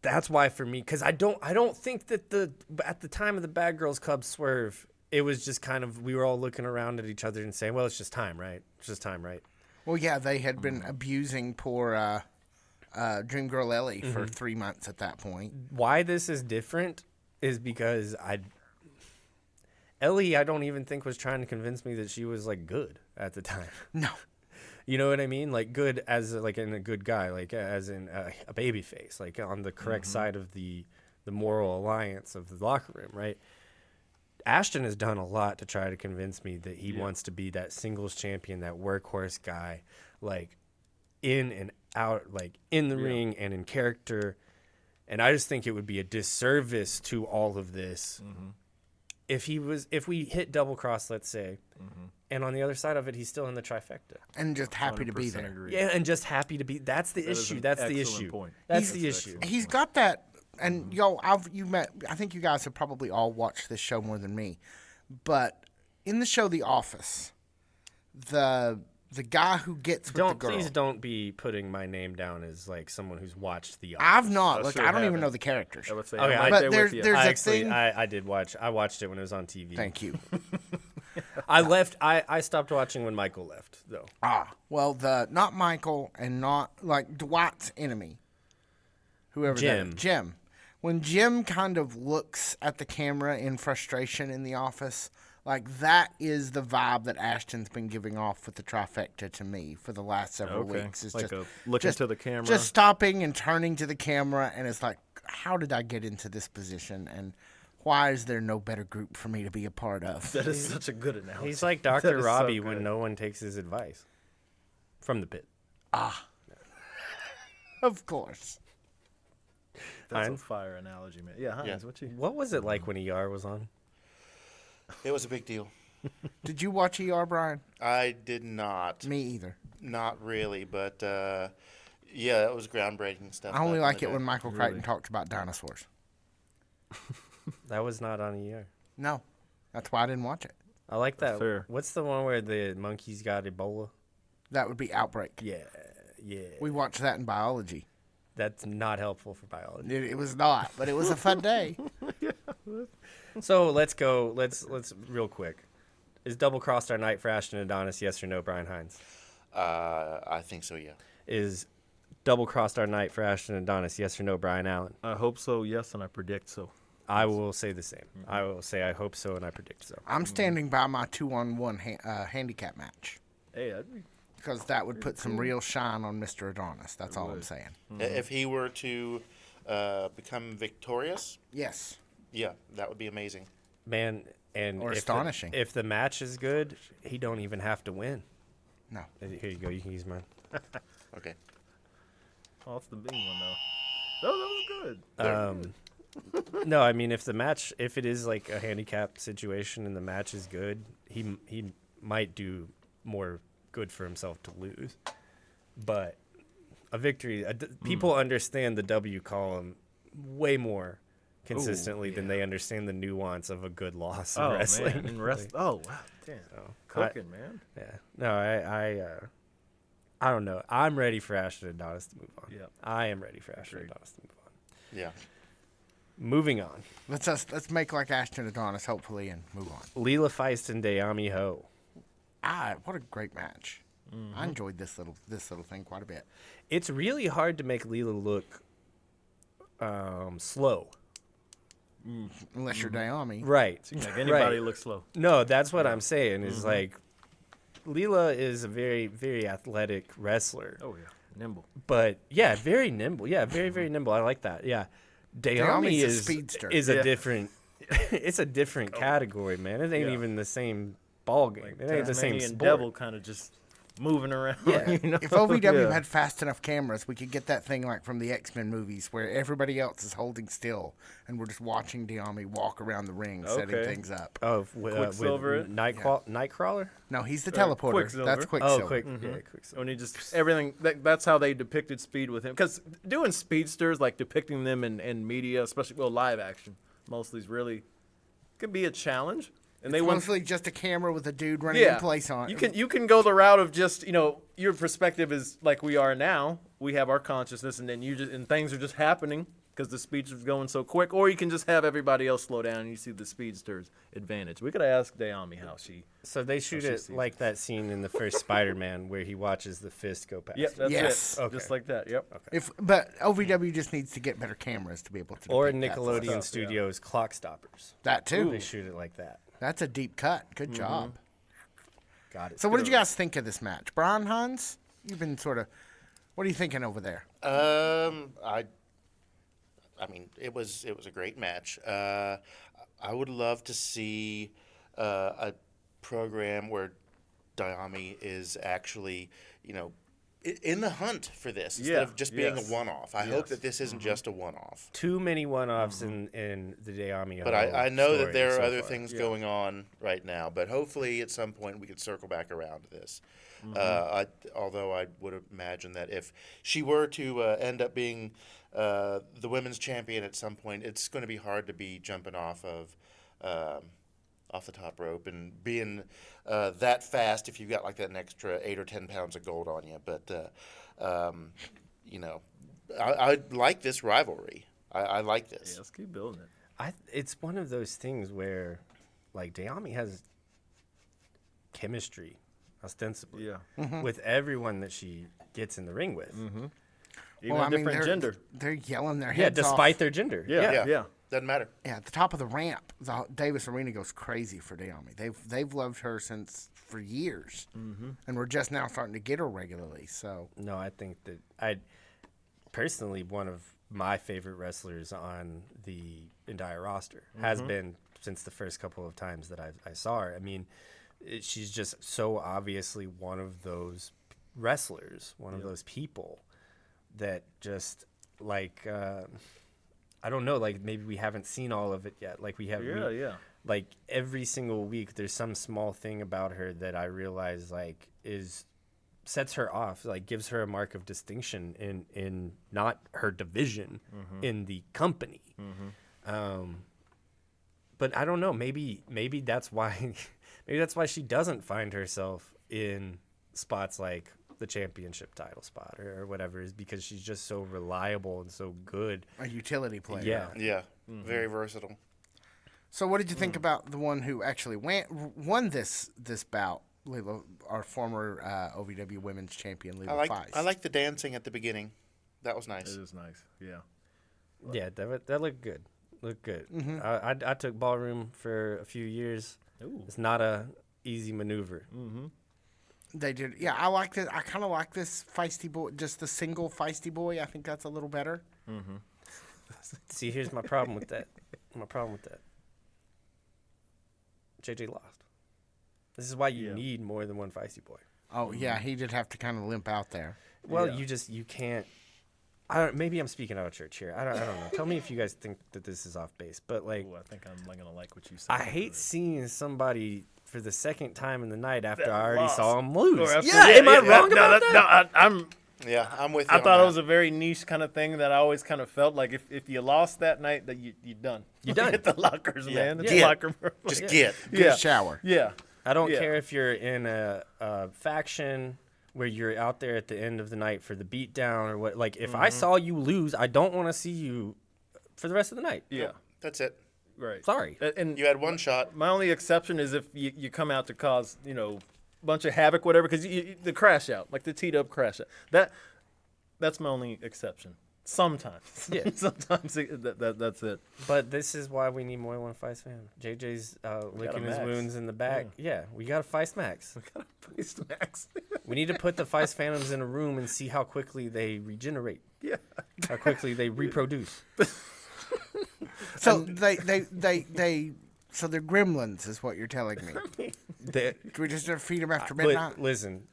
That's why for me, because I don't think that at the time of the Bad Girls Club swerve, it was just kind of, we were all looking around at each other and saying, well, it's just time, right? It's just time, right? Well, yeah, they had been abusing poor Dream Girl Ellie for 3 months at that point. Why this is different is because Ellie, I don't even think was trying to convince me that she was like good at the time. No. You know what I mean? Like good as like in a good guy, like as in a baby face, like on the correct side of the moral alliance of the locker room, right? Ashton has done a lot to try to convince me that he wants to be that singles champion, that workhorse guy, like in and out, like in the ring and in character. And I just think it would be a disservice to all of this if we hit double cross, let's say, and on the other side of it, he's still in the trifecta. And just happy to be 100% there. agree. Yeah, and just happy to be. That's the That is issue. an That's the excellent issue. point. That's That's the issue. excellent. He's got that, and I think you guys have probably all watched this show more than me, but in the show The Office, the guy who gets with the girl. Please don't be putting my name down as like someone who's watched The Office. I've not. I Look, sure I don't even haven't. know the characters. I would say Okay, I'm right but there there's with you. there's I a actually, thing. I did watch. I watched it when it was on TV. Thank you. I left. I stopped watching when Michael left, though. Well, not Michael and not like Dwight's enemy, whoever Jim. that is. Jim. When Jim kind of looks at the camera in frustration in the office, like that is the vibe that Ashton's been giving off with the trifecta to me for the last several weeks. It's like just looking to the camera. just stopping and turning to the camera, and it's like, how did I get into this position, and why is there no better group for me to be a part of? that is such a good analogy. He's like That Dr. is so Robbie good. when no one takes his advice from the pit. Of course. That's a Hines? fire analogy, man. Yeah, Hines, what you? What was it like when ER was on? It was a big deal. Did you watch ER, Brian? I did not. Me either. Not really, but yeah, it was groundbreaking stuff. I only back in like the it day. when Michael Crichton talks about dinosaurs. That was not on ER. No, that's why I didn't watch it. I like that. fair. What's the one where the monkeys got Ebola? That would be Outbreak. Yeah, yeah. We watched that in biology. That's not helpful for biology. It was not, but it was a fun day. So let's go. Let's real quick. Is double crossed our night for Ashton Adonis? Yes or no, Brian Hines? I think so, yeah. Is double crossed our night for Ashton Adonis? Yes or no, Brian Allen? I hope so. Yes, and I predict so. I will say the same. I will say I hope so and I predict so. I'm standing by my 2-on-1 handicap match Hey, that'd be because that would put some real shine on Mr. Adonis. That's all I'm saying. If he were to become victorious, Yes. yeah, that would be amazing. Man, and Or if astonishing. if the match is good, he don't even have to win. No. Here you go. You can use mine. Okay. Oh, it's the big one though. Oh, that was good. No, I mean if it is like a handicap situation and the match is good, he might do more good for himself to lose. But a victory, people understand the W column way more consistently than they understand the nuance of a good loss in Oh wrestling. man, in wrestling. Oh wow, damn, cooking, man. Yeah. No, I don't know. I'm ready for Ashton Adonis to move on. Yep. I am ready for Ashton Adonis to move on. Yeah. Moving on. Let's make like Ashton Adonis, hopefully, and move on. Leela Feist and Dayami Ho. What a great match. I enjoyed this little thing quite a bit. It's really hard to make Leela look slow. Unless you're Naomi. Right. Seems like anybody right. looks slow. No, that's what I'm saying is like Leela is a very, very athletic wrestler. Oh yeah, nimble. But yeah, very nimble. Yeah, very, very nimble. I like that. Yeah. Dayami Dayami's a is speedster. is Yeah. a different it's a different category, man. It ain't Yeah. even the same ball game. It ain't the same Tasmanian sport. devil kind of just moving around. Yeah. You know? If OVW Yeah. had fast enough cameras, we could get that thing like from the X-Men movies where everybody else is holding still and we're just watching Dayami walk around the ring, setting Okay. things up. Oh, with Quicksilver it? Nightcrawler? No, he's the Or teleporter. Quicksilver. That's Quicksilver. Oh, quick. Yeah, Quicksilver. When he just everything that's how they depicted speed with him, because doing speedsters, like depicting them in media, especially live action, mostly is really can be a challenge. And It's they went mostly just a camera with a dude running in place on it. You can go the route of just your perspective is like we are now. We have our consciousness, and then and things are just happening, because the speedster's going so quick, or you can just have everybody else slow down and you see the speedster's advantage. We could ask Naomi how she. So they shoot she it sees like that scene in the first Spider-Man where he watches the fist go past. Yep, that's Yes. it. Okay. Just like that. Yep. But OVW just needs to get better cameras to be able to. Or depict that Nickelodeon stuff. Studios clock stoppers. That too. They shoot it like that. That's a deep cut. Good job. Got it. So, what did you guys think of this match, Brian Hans? You've been sort of. What are you thinking over there? I mean, it was a great match. I would love to see a program where Dayami is actually, in the hunt for this instead of just being a one-off. I hope that this isn't just a one-off. Too many one-offs in the Dayami. But I know that there are so other far. things going on right now. But hopefully, at some point, we can circle back around to this. Although I would imagine that if she were to end up being the women's champion at some point, it's going to be hard to be jumping off the top rope and being that fast if you've got like that an extra 8 or 10 pounds of gold on you. But I like this rivalry. I like this. Yeah, let's keep building it. It's one of those things where, like, Dayami has chemistry, ostensibly, with everyone that she gets in the ring with. Even a different gender. They're yelling their Yeah, heads despite off. their gender. Yeah. Doesn't matter. Yeah, at the top of the ramp, the Davis Arena goes crazy for Naomi. They've loved her for years, and we're just now starting to get her regularly. So No, I think that personally, one of my favorite wrestlers on the entire roster has been since the first couple of times that I saw her. I mean, she's just so obviously one of those wrestlers, one of those people that just like I don't know, like maybe we haven't seen all of it yet. Like we have, like every single week, there's some small thing about her that I realize like sets her off, like gives her a mark of distinction in not her division, in the company. But I don't know, maybe that's why maybe that's why she doesn't find herself in spots like the championship title spot or whatever, is because she's just so reliable and so good. a utility player. Yeah. Yeah, very versatile. So what did you think about the one who actually won this bout, Lila, our former OVW Women's Champion, Lila Feist? I like the dancing at the beginning. That was nice. It is nice. Yeah. Yeah, that looked good. Looked good. I took ballroom for a few years. Ooh. It's not a easy maneuver. They did. Yeah, I like this. I kind of like this feisty boy, just the single feisty boy. I think that's a little better. See, here's my problem with that. JJ lost. This is why you need more than one feisty boy. Oh, yeah, he did have to kind of limp out there. Well, you can't. Maybe I'm speaking out of church here. I don't know. Tell me if you guys think that this is off base. But like, Ooh, I think I'm gonna like what you said. I hate seeing somebody for the second time in the night after I already lost. saw him lose. Or after- Am I wrong about that? I'm. Yeah, I'm with you. I thought it was a very niche kind of thing that I always kind of felt like if you lost that night, that you're done. You're done. Hit the lockers, man. It's Get. locker room. just get. Good shower. Yeah. I don't Yeah. care if you're in a faction where you're out there at the end of the night for the beatdown or what. Like, if I saw you lose, I don't want to see you for the rest of the night. Yeah. That's it. Right. Sorry. And You had one shot. my only exception is if you come out to cause, a bunch of havoc, whatever, because the crash out, like the teed up crash out. That's my only exception. Sometimes. Yeah. Sometimes that's it. But this is why we need more than one Feist fan. JJ's licking his max. wounds in the back. Yeah, we got to Feist Max. Feist Max. We need to put the Feist Phantoms in a room and see how quickly they regenerate, Yeah. how quickly they reproduce. So so they're gremlins, is what you're telling me. They- Do we just feed them after Li- midnight? listen,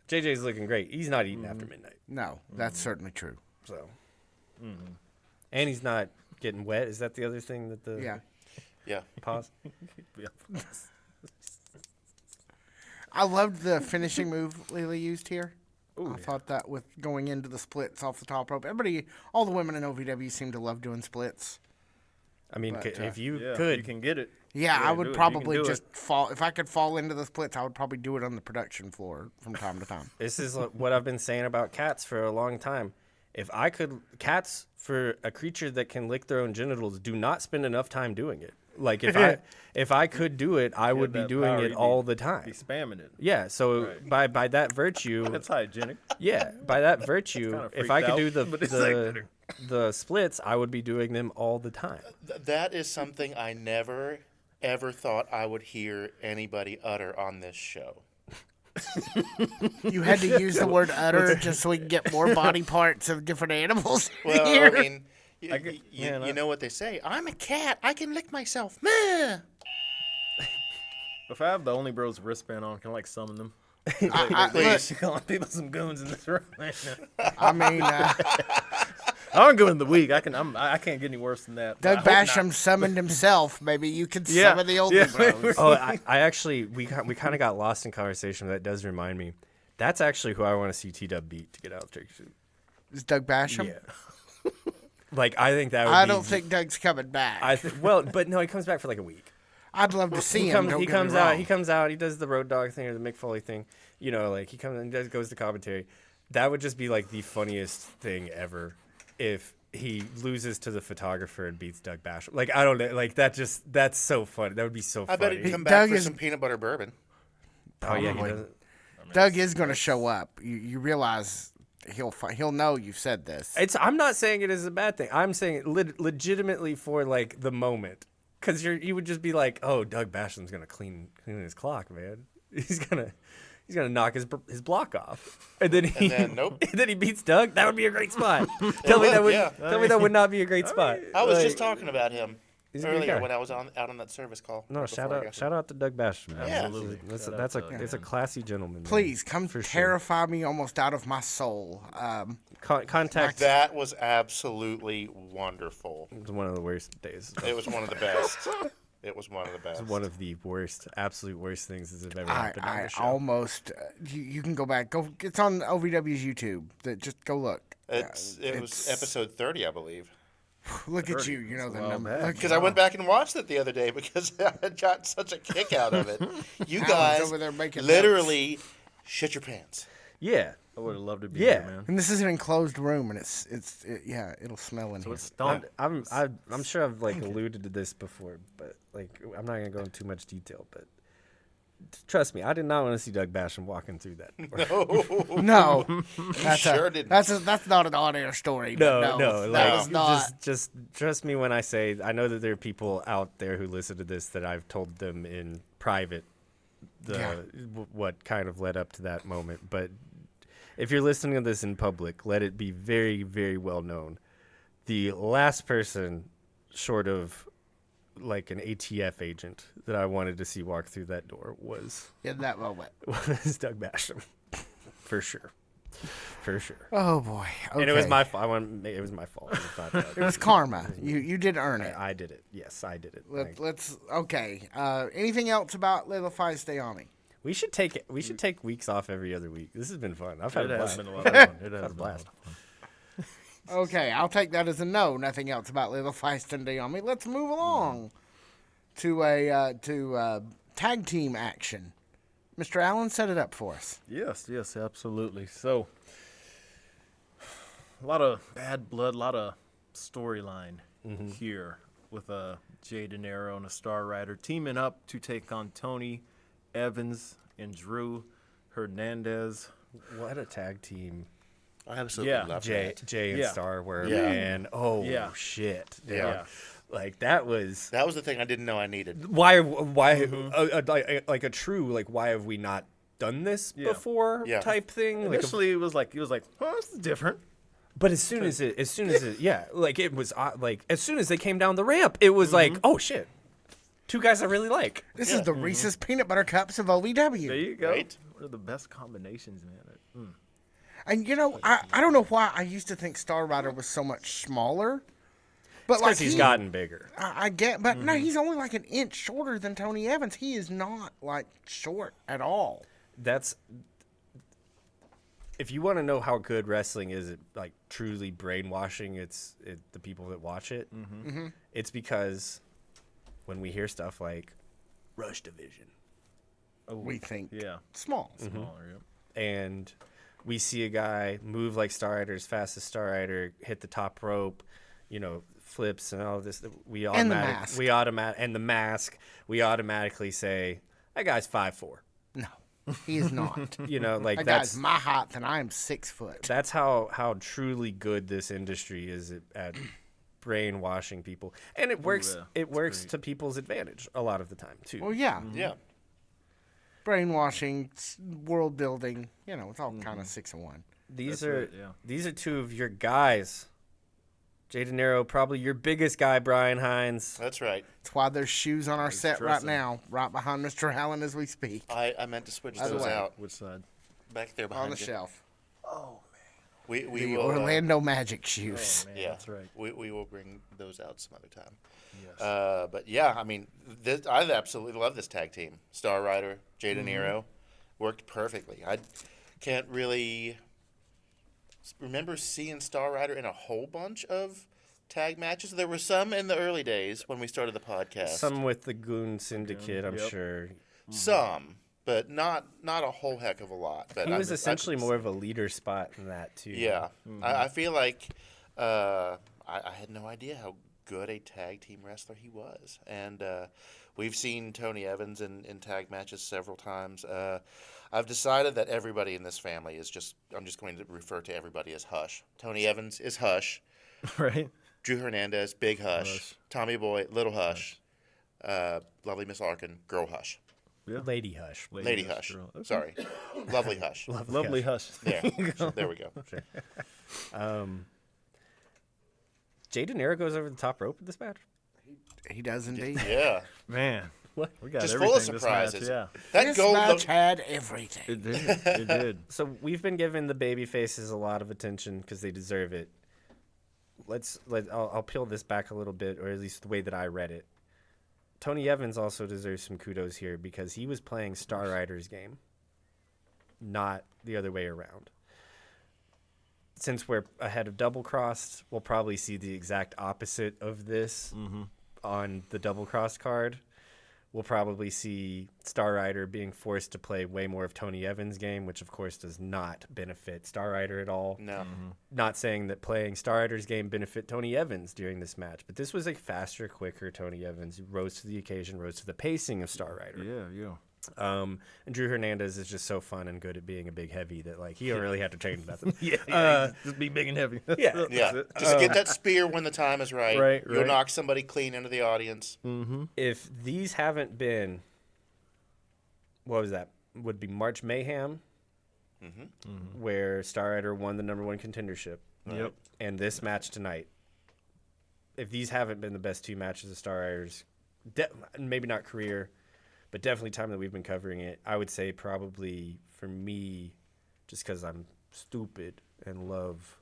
JJ's looking great. He's not eating after midnight. No, that's certainly true. So, and he's not getting wet. Is that the other thing that the Yeah. Yeah. pause? I loved the finishing move Lily used here. I thought that with going into the splits off the top rope, all the women in OVW seem to love doing splits. I mean, But, if you Yeah, could, you can get it. Yeah, I do would it. You can probably do it. just fall. If I could fall into the splits, I would probably do it on the production floor from time to time. this is what I've been saying about cats for a long time. If I could, cats, for a creature that can lick their own genitals, do not spend enough time doing it. Like if I could do it, I would be that doing power, it you'd all be- the time. Be spamming it. Yeah, so by that virtue, That's hygienic. yeah, by that virtue, kinda if I freaked could out, do but it's the splits, I would be doing them all the time. That is something I never, ever thought I would hear anybody utter on this show. You had to use the word utter just so we can get more body parts of different animals. Well, here. I mean, you know what they say. I'm a cat. I can lick myself. Meh. If I have the Only Bros wristband on, can I like summon them? Please. Calling people some goons in this room. I mean, I'm goon of the week. I can't get any worse than that. Doug I hope not. Basham summoned himself. Maybe you could Yeah, summon the old yeah. bros. Oh, I actually we kind of got lost in conversation. But that does remind me. That's actually who I want to see T-Dub beat to get out of Turkey Soup. Is Doug Basham? Yeah. Like I think that would. I be, don't think Doug's coming back. well, but no, he comes back for like a week. I'd love to see him. He comes out. He does the Road Dogg thing or the Mick Foley thing. You know, like he comes and goes to commentary. That would just be like the funniest thing ever if he loses to the photographer and beats Doug Basham. Like I don't know, like that's so funny. That would be so I funny. bet he'd come Doug back for is- some peanut butter bourbon. Oh yeah, he Probably. doesn't. Doug is going to show up. You realize he'll know you've said this. I'm not saying it is a bad thing. I'm saying it legitimately for like the moment, because you would just be like, oh, Doug Basham's gonna clean his clock, man. He's gonna knock his block off, and then nope. and then he beats Doug. That would be a great spot. Tell me that would not be a great spot. I was Like, just talking about him he's a good earlier guy. when I was out on that service call. No, right shout before I got out, shout out to Doug Basham. Man. Yeah. Absolutely. That's a classy gentleman. man. Please come For sure. terrify me almost out of my soul. Contact. That was absolutely wonderful. It was one of the worst days. It was one of the best. It was one of the best. One of the worst, absolute worst things that have ever I happened on the show. almost. You can go back. It's on OVW's YouTube. Just go look. It was episode 30, I believe. Look at you. You know the well number. back. Look- Because I went back and watched it the other day because I had gotten such a kick out of it. You Alan's guys over there making literally shit your pants. Yeah. I would have loved to be Yeah. here, man. And this is an enclosed room, and it'll smell in So here. it's stunk. I'm sure I've like alluded to this before, but like I'm not gonna go into too much detail. But trust me, I did not want to see Doug Basham walking through that door. No, that's sure didn't. that's not an on-air story. but no, that like, was not. just trust me when I say I know that there are people out there who listen to this that I've told them in private what kind of led up to that moment. But if you're listening to this in public, let it be very, very well known. The last person, short of like an ATF agent, that I wanted to see walk through that door was In that moment. Doug Basham, for sure. Oh boy. Okay. And it was my fault. It was my fault. It was not Doug. It was karma. You did earn it. I did it. Yes, I did it. Let's okay. Anything else about Little Feist Army? We should take weeks off every other week. This has been fun. I've had It a has blast. been a lot of fun. It Had a has been a lot blast. of fun. Okay, I'll take that as a no. Nothing else about Little Feist and Army. Let's move along to a tag team action. Mr. Allen, set it up for us. Yes, absolutely. So, a lot of bad blood, a lot of storyline here with Jay De Niro and a Star Rider teaming up to take on Tony Evans and Drew Hernandez. What a tag team I absolutely Yeah, love Jay and Yeah. Star were, Yeah. man. Oh Yeah. shit. Yeah. Like that was That was the thing I didn't know I needed. why like a true like why have we not done this Yeah. before Yeah. type thing. Like Initially, he was like, oh, this is different. but as soon as it yeah, like it was like as soon as they came down the ramp, it was like, oh shit. Two guys I really like. This is the Reese's Peanut Butter Cups of OVW. There you go. Right? One of the best combinations, man. And you know, I don't know why I used to think Star Rider was so much smaller. But Because he's gotten bigger. I get, but no, he's only like an inch shorter than Tony Evans. He is not like short at all. That's if you want to know how good wrestling is at like truly brainwashing the people that watch it. It's because when we hear stuff like Rush Division We think Yeah. small. Smaller, yep. and we see a guy move like Star Rider, as fast as Star Rider, hit the top rope, flips and all of this, we And the mask. we automatically say that guy's 5'4". No, he is not. Like That that's guy's my height, and I am 6 foot. that's how truly good this industry is at brainwashing people, and it works. yeah. It works to people's advantage a lot of the time too. Well, yeah. Yeah. Brainwashing, world building, it's all kind of 6 and 1. These That's are right, yeah. these are two of your guys. Jay De Niro, probably your biggest guy, Brian Hines. That's right. That's why there's shoes on our set right dressing. now, right behind Mr. Allen as we speak, I meant to switch By the those way, out Which side? back there behind on the you. shelf. We The will. Orlando Magic shoes. Man, Yeah, that's right. We will bring those out some other time. Yes. But yeah, I mean, I absolutely love this tag team. Star Rider, Jay De Niro, worked perfectly. I can't really remember seeing Star Rider in a whole bunch of tag matches. There were some in the early days when we started the podcast. Some with the Goon Syndicate, I'm Yep. sure. Some, but not a whole heck of a lot. But He I was mean, essentially more of a leader spot than that too. Yeah, I feel like I had no idea how good a tag team wrestler he was, and we've seen Tony Evans in tag matches several times. I've decided that everybody in this family is I'm just going to refer to everybody as Hush. Tony Evans is Hush. Right. Drew Hernandez, Big Hush. Hush. Tommy Boy, Little Hush. Lovely Miss Larkin, Girl Hush. Yeah. Lady Hush. Lady Hush. girl. Okay. Sorry. Lovely Hush. Lovely hush. There. There we go. Jay De Niro goes over the top rope in this match. He does indeed. Yeah. Man. What? We got Just everything full of this surprises. match, That This gold match looked had everything. It did. It did. So we've been giving the baby faces a lot of attention because they deserve it. I'll peel this back a little bit, or at least the way that I read it. Tony Evans also deserves some kudos here because he was playing Star Rider's game, not the other way around. Since we're ahead of Double Crossed, we'll probably see the exact opposite of this on the Double Crossed card. We'll probably see Star Rider being forced to play way more of Tony Evans' game, which of course does not benefit Star Rider at all. No. Not saying that playing Star Rider's game benefit Tony Evans during this match, but this was a faster, quicker Tony Evans who rose to the occasion, rose to the pacing of Star Rider. Yeah. And Drew Hernandez is just so fun and good at being a big heavy that he don't really have to change nothing. Just be big and heavy. Yeah. Yeah. Just get that spear when the time is right. Right, You'll right. knock somebody clean into the audience. If these haven't been, what was that? Would be March Mayhem, where Star Rider won the #1 contendership. Yep. And this match tonight, if these haven't been the best two matches of Star Rider's, maybe not career, but definitely time that we've been covering it, I would say probably for me, just because I'm stupid and love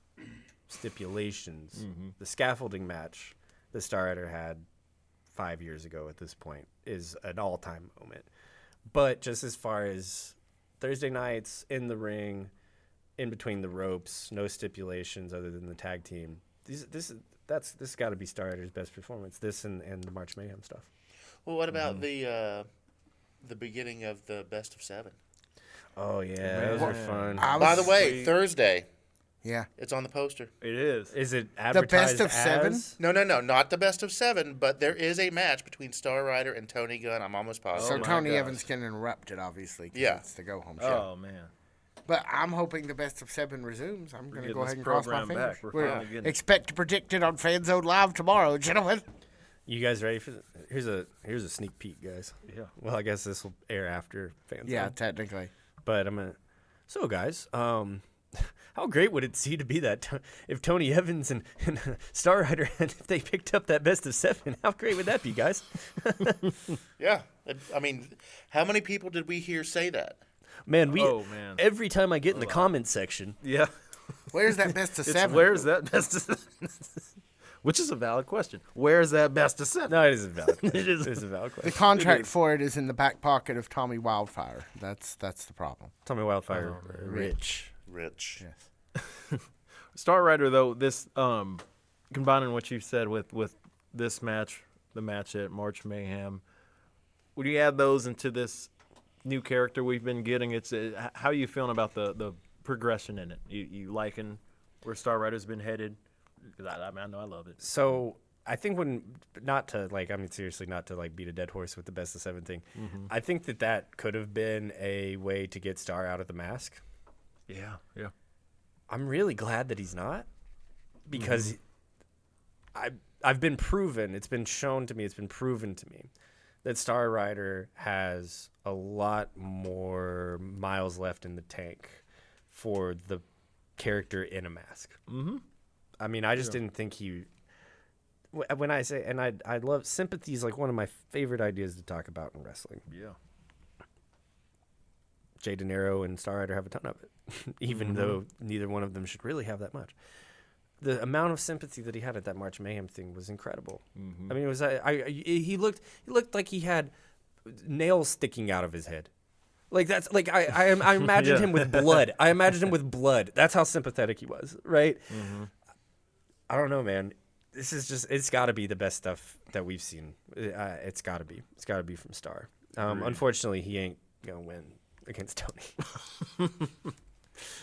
stipulations, the scaffolding match that Star Rider had 5 years ago at this point is an all-time moment. But just as far as Thursday nights in the ring, in between the ropes, no stipulations other than the tag team, this got to be Star Rider's best performance. This and the March Mayhem stuff. Well, what about the beginning of the best of 7? Oh yeah, those are fun. By the way, Thursday, Yeah. it's on the poster. It is. Is it The advertised best of 7? as? No, not the best of 7, but there is a match between Star Rider and Tony Gunn. I'm almost So positive. my Tony gosh. Evans can interrupt it, obviously. 'Cause Yeah. It's the go-home show. Oh man. But I'm hoping the best of 7 resumes. I'm going to getting go this ahead and cross my program fingers. back. We're We're finally getting it. expect to predict it on FanZone Live tomorrow, gentlemen. You guys ready for here's a sneak peek, guys. Yeah. Well, I guess this will air after fans. Yeah, technically. But so guys, how great would it see to be that if Tony Evans and Star Rider, if they picked up that best of 7, how great would that be, guys? Yeah. I mean, how many people did we hear say that? Man, Oh, man. every time I get in the comments section, Yeah. Where's that best of 7? Where's that best of Which is a valid question. Where's that best of 7? no, it is a valid question. It is a valid The question. contract for it is in the back pocket of Tommy Wildfire. That's the problem. Tommy Wildfire, Rich. Rich. Star Rider, though, this combining what you said with this match, the match at March Mayhem, would you add those into this new character we've been getting? It's how are you feeling about the progression in it. You liking where Star Rider's been headed? 'Cause I mean, I know I love it. So I think seriously, not to like beat a dead horse with the best of 7 thing. I think that could have been a way to get Star out of the mask. Yeah. I'm really glad that he's not, because I've been proven, it's been shown to me, it's been proven to me that Star Rider has a lot more miles left in the tank for the character in a mask. I mean, I just didn't think he. When I say, and I love sympathy is like one of my favorite ideas to talk about in wrestling. Yeah. Jay De Niro and Star Rider have a ton of it, even though neither one of them should really have that much. The amount of sympathy that he had at that March Mayhem thing was incredible. I mean, it was he looked like he had nails sticking out of his head. Like that's like I imagined him with blood. I imagined him with blood. That's how sympathetic he was, right? I don't know, man. This is just, it's got to be the best stuff that we've seen. It's got to be. It's got to be from Star. Unfortunately, he ain't going to win against Tony.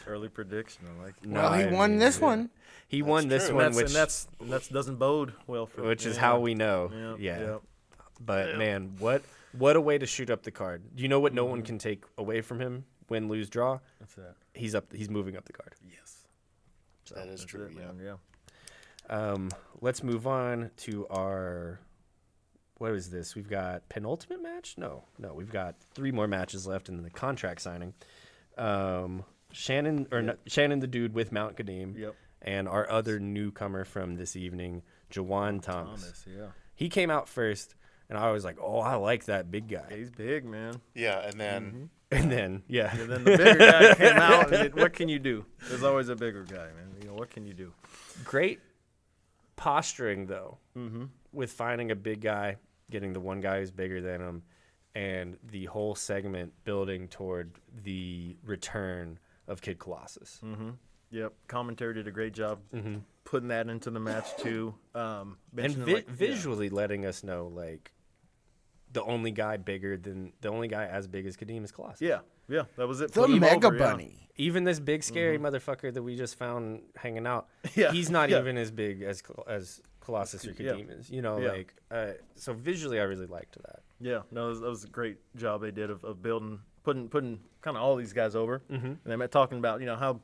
Early prediction. I like it. No, Well, he won this one. He won this true. one, And which that doesn't bode well for which is how we know. Yeah. But man, what a way to shoot up the card. Do you know what no one can take away from him? Win, lose, draw. What's that? He's moving up the card. Yes. That is true. It, man. Yeah. Let's move on to our. What is this? We've got penultimate match? No, we've got 3 more matches left in the contract signing. Shannon the dude with Mount Kadeem. Yep. And our other newcomer from this evening, Jawan Thomas. Yeah. He came out first, and I was like, "Oh, I like that big guy." He's big, man. Yeah, and then And then, yeah, And then the bigger guy came out. And what can you do? There's always a bigger guy, man. You know, what can you do? great posturing though, with finding a big guy, getting the one guy who's bigger than him, and the whole segment building toward the return of Kid Colossus. Yep. Commentary did a great job putting that into the match too. And mentioning, visually letting us know like the only guy as big as Kadeem is Colossus. Yeah. That was it. The Put him Mega over, yeah. Bunny. Even this big scary motherfucker that we just found hanging out, Yeah, he's not yeah. even as big as Colossus or Yeah. Kadeem is. You know, Yeah. like so visually, I really liked that. Yeah, no, that was a great job they did of building, putting kind of all these guys over, and then talking about how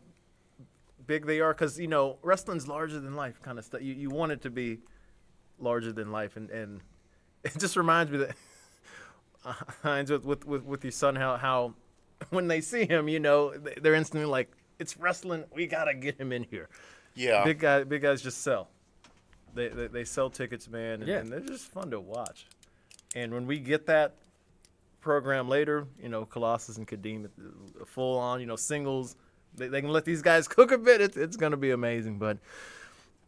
big they are, because wrestling's larger than life kind of stuff. You want it to be larger than life, and it just reminds me that Hines with your son how when they see him, they're instantly like, it's wrestling, we gotta get him in here. yeah, Big guys just sell. They sell tickets, man, and they're just fun to watch. And when we get that program later, Colossus and Kadeem, full on, singles, they can let these guys cook a bit. It's going to be amazing. But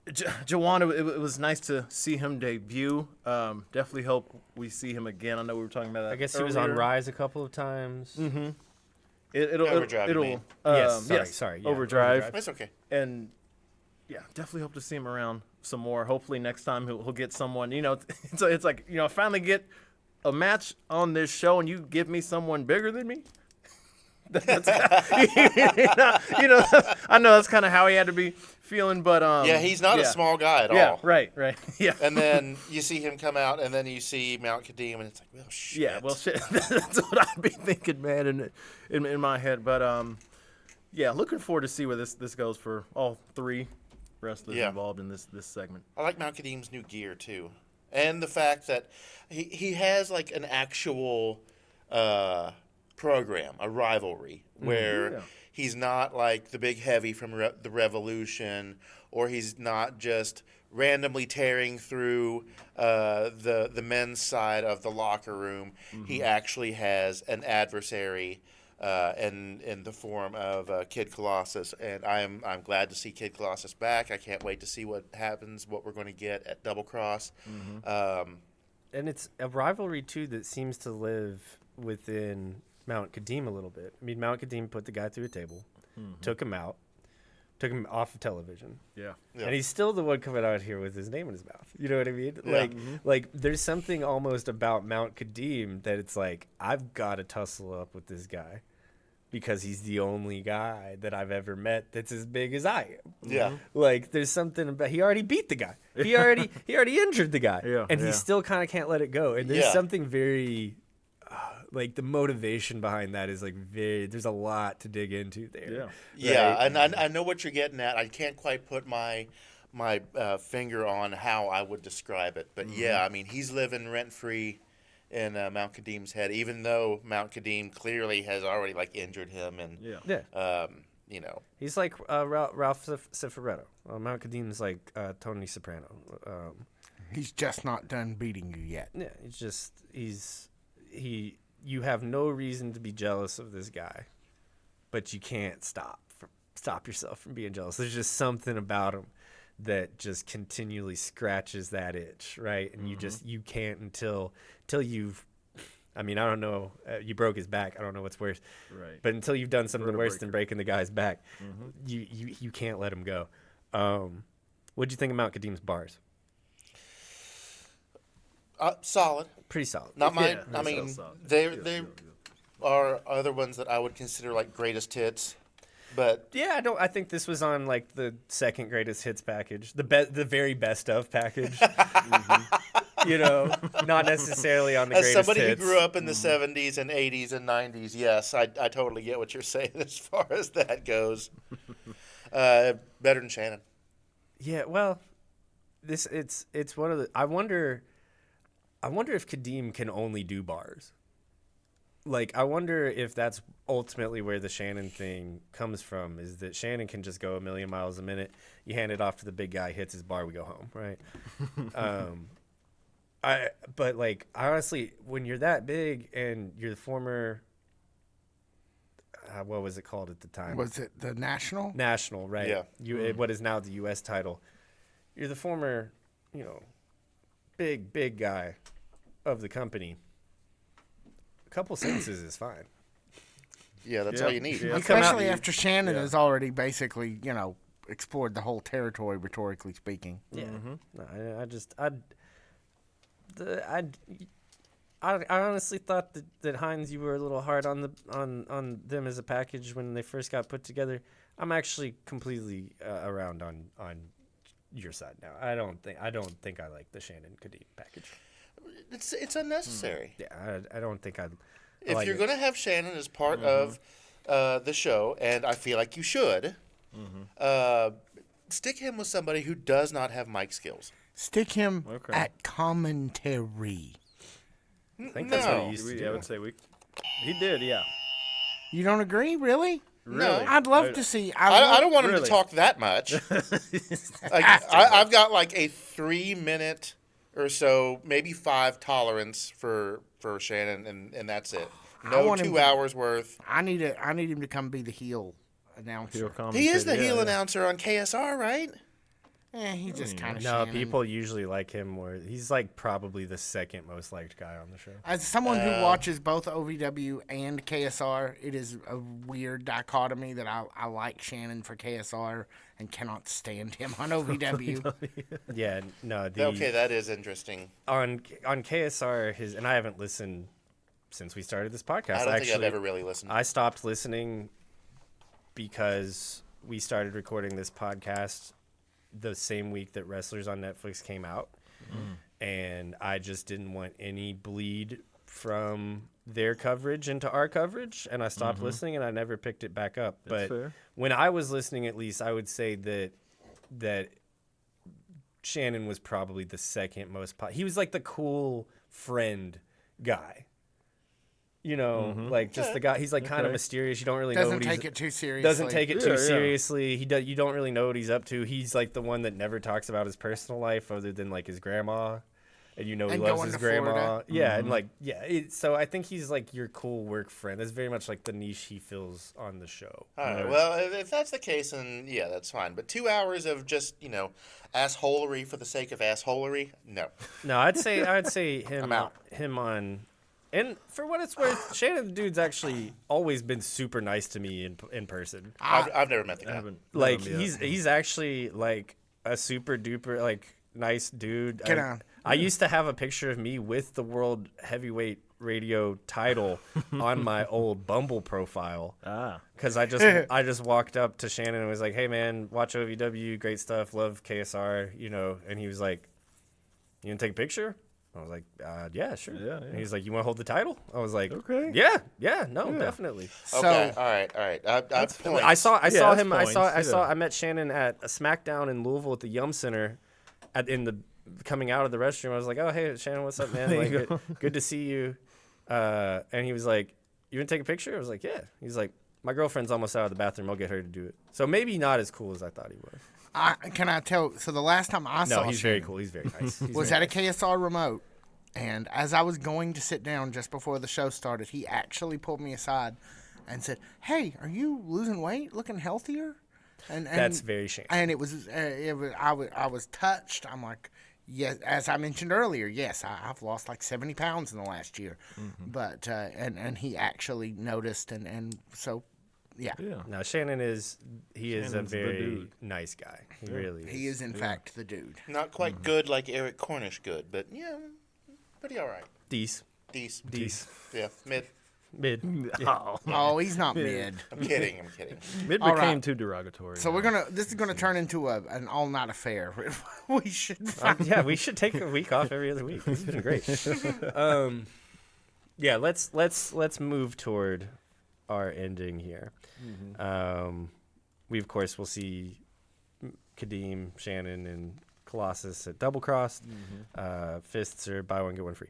Jawan, it was nice to see him debut. Definitely hope we see him again. I know we were talking about that. I guess he was on Rise a couple of times. It'll Overdrive, you mean. Sorry, yeah, Overdrive. that's okay. And yeah, definitely hope to see him around some more. Hopefully next time he'll get someone. It's like finally get a match on this show, and you give me someone bigger than me. I know that's kind of how he had to be feeling, but Yeah, he's not a small guy at Yeah, all. right, yeah. And then you see him come out, and then you see Mount Kadeem, and it's like, well, shit. Yeah, well, shit. That's what I'd be thinking, man, in my head. But yeah, looking forward to see where this goes for all 3 wrestlers involved in this segment. I like Mount Kadeem's new gear too, and the fact that he has like an actual program, a rivalry, where he's not like the big heavy from the Revolution, or he's not just randomly tearing through the men's side of the locker room. He actually has an adversary in the form of Kid Colossus, and I'm glad to see Kid Colossus back. I can't wait to see what happens, what we're going to get at Double Cross. And it's a rivalry too that seems to live within Mount Kadeem a little bit. I mean, Mount Kadeem put the guy through a table, took him out, took him off of television. Yeah. And he's still the one coming out here with his name in his mouth. You know what I mean? Yeah. Like there's something almost about Mount Kadeem that it's like, I've got to tussle up with this guy. because he's the only guy that I've ever met that's as big as I am. Yeah. Like there's something about he already beat the guy. He already injured the guy. Yeah, and yeah. he still kind of can't let it go. And there's Yeah. something very like the motivation behind that is like there's a lot to dig into there. Yeah, Right? and I know what you're getting at. I can't quite put my finger on how I would describe it, but yeah, I mean he's living rent free in Mount Kadim's head, even though Mount Kadim clearly has already like injured him, and Yeah. you know, He's like Ralph Cifaretto. Mount Kadim's like Tony Soprano. He's just not done beating you yet. Yeah, you have no reason to be jealous of this guy, but you can't stop yourself from being jealous. There's just something about him that just continually scratches that itch, right? And you can't until you've, I mean, I don't know, you broke his back. I don't know what's worse, Right. but until you've done something worse breaker. than breaking the guy's back, you can't let him go. What'd you think of Mount Kadim's bars? solid. Pretty solid. Not my. Yeah, I mean, solid. they are other ones that I would consider like greatest hits, but Yeah, I think this was on like the second greatest hits package, the very best of package. You know, not necessarily on the as greatest somebody hits. who grew up in the 70s and 80s and 90s, yes, I totally get what you're saying as far as that goes. Better than Shannon. Yeah, well, it's one of the. I wonder if Kadeem can only do bars. Like, I wonder if that's ultimately where the Shannon thing comes from, is that Shannon can just go a million miles a minute. You hand it off to the big guy, hits his bar, we go home, right? But like, honestly, when you're that big and you're the former, what was it called at the time? Was it the National? National, right? Yeah. What is now the U.S. title. You're the former, big guy of the company. A couple sentences is fine. Yeah, that's all you need. Yeah. come out- Especially after Shannon has already basically, explored the whole territory, rhetorically speaking. Yeah. No, I honestly thought that Hines, you were a little hard on them as a package when they first got put together. I'm actually completely around on your side now. I don't think I like the Shannon Kadeem package. It's unnecessary. Yeah, I don't think I If like you're it. going to have Shannon as part of the show, and I feel like you should, stick him with somebody who does not have mic skills. Stick him Okay. at commentary. I think that's what No. he used to I do. would say he did, yeah. You don't agree, really? No. I'd love to see. I don't want him to Really? talk that much. I've got like a 3-minute or so, maybe 5 tolerance for Shannon, and that's it. No want him 2 to- hours worth. I need him to come be the heel announcer. He is the heel yeah. announcer on KSR, right? He's just kind of No, Shannon. people usually like him more. He's like probably the second most liked guy on the show. As someone who watches both OVW and KSR, it is a weird dichotomy that I like Shannon for KSR and cannot stand him on OVW. Yeah, no. Okay, that is interesting. On KSR, and I haven't listened since we started this podcast. I don't Actually, think I've ever really listened. I stopped listening because we started recording this podcast the same week that Wrestlers on Netflix came out. And I just didn't want any bleed from their coverage into our coverage, and I stopped listening, and I never picked it back up. But fair. when I was listening, at least, I would say that Shannon was probably the second most he was like the cool friend guy. Like just the guy. He's like kind of Okay. mysterious. You don't really know Doesn't what take he's it too seriously. doesn't take it too Yeah. seriously. You don't really know what he's up to. He's like the one that never talks about his personal life other than like his grandma, and he And loves going his to grandma. Florida. Yeah, and like so I think he's like your cool work friend. That's very much like the niche he fills on the show. All right. Well, if that's the case, then yeah, that's fine. But 2 hours of just assholery for the sake of assholery, no. No, I'd say him I'm out. on. And for what it's worth, Shannon the dude's actually always been super nice to me in person. I've never met the I guy. haven't. Like met him yet. he's actually like a super duper like nice dude. Get on. I used to have a picture of me with the world heavyweight radio title on my old Bumble profile. Ah. Because I just walked up to Shannon and was like, "Hey man, watch OVW, great stuff, love KSR, you know." And he was like, "You gonna take a picture?" I was like, "Yeah, sure." Yeah. And he's like, "You want to hold the title?" I was like, Okay. Yeah, no, definitely." So Okay, all right. I saw that's him. points, I met Shannon at a SmackDown in Louisville at the Yum Center, coming out of the restroom. I was like, "Oh hey Shannon, what's up, man? Like, good to see you." And he was like, "You gonna take a picture?" I was like, "Yeah." He's like, "My girlfriend's almost out of the bathroom. I'll get her to do it." So maybe not as cool as I thought he was. can I tell? So the last time I saw No, he's very Shannon cool. He's very nice. He's was very at a KSR remote, and as I was going to sit down just before the show started, he actually pulled me aside and said, "Hey, are you losing weight? Looking healthier?" And That's very Shane. And it was I was touched. I'm like, yes, as I mentioned earlier, yes, I've lost like 70 pounds in the last year, but and he actually noticed, and so yeah, No, Shannon is a Shannon's the very dude. nice guy. He really is. he is in fact the dude. Not quite good like Eric Cornish good, but yeah, pretty all right. Decent. Decent. Yeah, mid. Mid. Oh, he's not mid. I'm kidding. Mid All became right. too derogatory. So this is gonna turn into an all night affair. We should find Yeah, we should take a week off every other week. This has been great. Yeah, let's move toward our ending here. We of course will see Kadeem, Shannon, and Colossus at Double Cross. Fists are buy one get one free.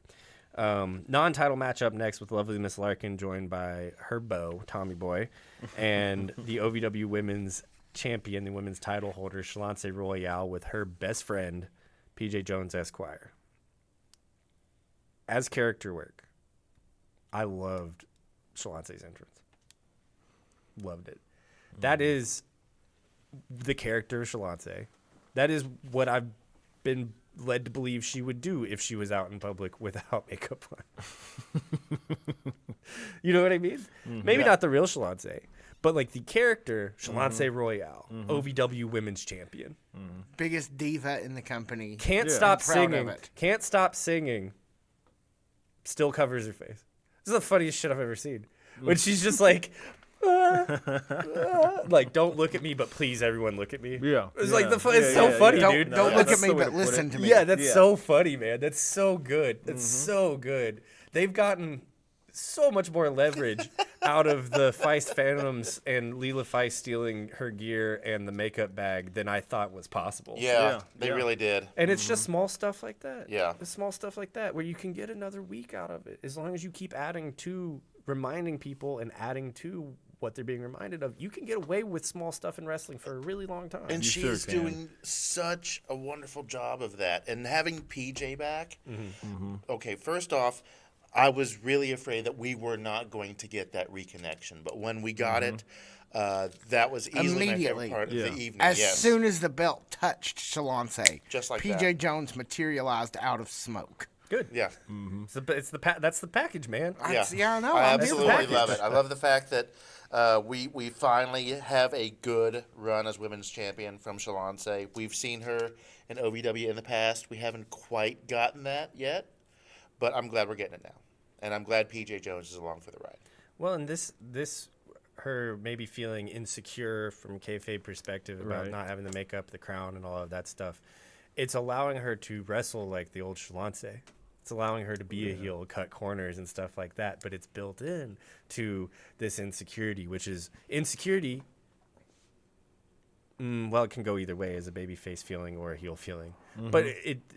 Non-title matchup next with lovely Miss Larkin, joined by her beau Tommy Boy, and the OVW Women's Champion, the women's title holder Shalance Royale, with her best friend PJ Jones Esquire. As character work, I loved Shalance's entrance. Loved it. That is the character of Shalance. That is what I've been led to believe she would do if she was out in public without makeup on. You know what I mean? Maybe not the real Shalance, but like the character Shalance Royale, OVW Women's Champion. biggest diva in the company. Can't stop I'm proud of singing. it. Can't stop singing. Still covers her face. This is the funniest shit I've ever seen. When she's just like, like, don't look at me, but please, everyone, look at me. Yeah. It's yeah, like yeah, it's so funny, yeah. dude. Don't No, look that's at me, the way but to put listen it. to me. Yeah, that's Yeah. so funny, man. That's so good. That's so good. They've gotten so much more leverage out of the Feist Phantoms and Leela Feist stealing her gear and the makeup bag than I thought was possible. Yeah, they yeah. really did. And it's just small stuff like that. Yeah. It's small stuff like that where you can get another week out of it. As long as you keep adding to, reminding people and adding to what they're being reminded of, you can get away with small stuff in wrestling for a really long time. And sure she's can. doing such a wonderful job of that. And having PJ back, okay, first off, I was really afraid that we were not going to get that reconnection. But when we got it, that was easily my Immediately. favorite part of the evening. As yes. soon as the belt touched Shalance, Just like PJ that. Jones materialized out Good. Yeah. That's the package, man. Yeah, I know. I I'm here for absolutely that. love it. I love the fact that we finally have a good run as women's champion from Shalance. We've seen her in OVW in the past. We haven't quite gotten that yet, but I'm glad we're getting it now. And I'm glad PJ Jones is along for the ride. Well, and this her maybe feeling insecure from kayfabe perspective about Right. not having the makeup, the crown, and all of that stuff. It's allowing her to wrestle like the old Shalance. It's allowing her to be a heel, cut corners and stuff like that. But it's built in to this insecurity, which is insecurity. Well, it can go either way, as a babyface feeling or a heel feeling. But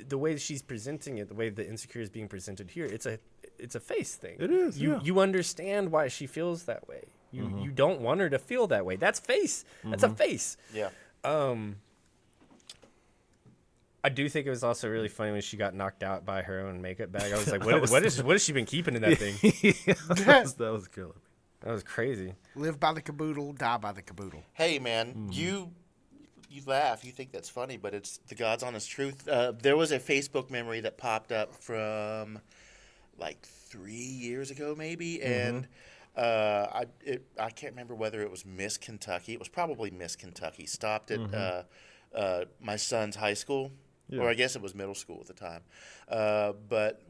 the way she's presenting it, the way the insecure is being presented here, it's a face thing. It is, You yeah. you understand why she feels that way. You don't want her to feel that way. That's face. That's a face. Yeah. I do think it was also really funny when she got knocked out by her own makeup bag. I was like, what has she been keeping in that thing? that was killing me. That was crazy. Live by the caboodle, die by the caboodle. Hey, man, you laugh. You think that's funny, but it's the God's honest truth. There was a Facebook memory that popped up from like 3 years ago, maybe, and I can't remember whether it was Miss Kentucky. It was probably Miss Kentucky. Stopped at my son's high school, or I guess it was middle school at the time. But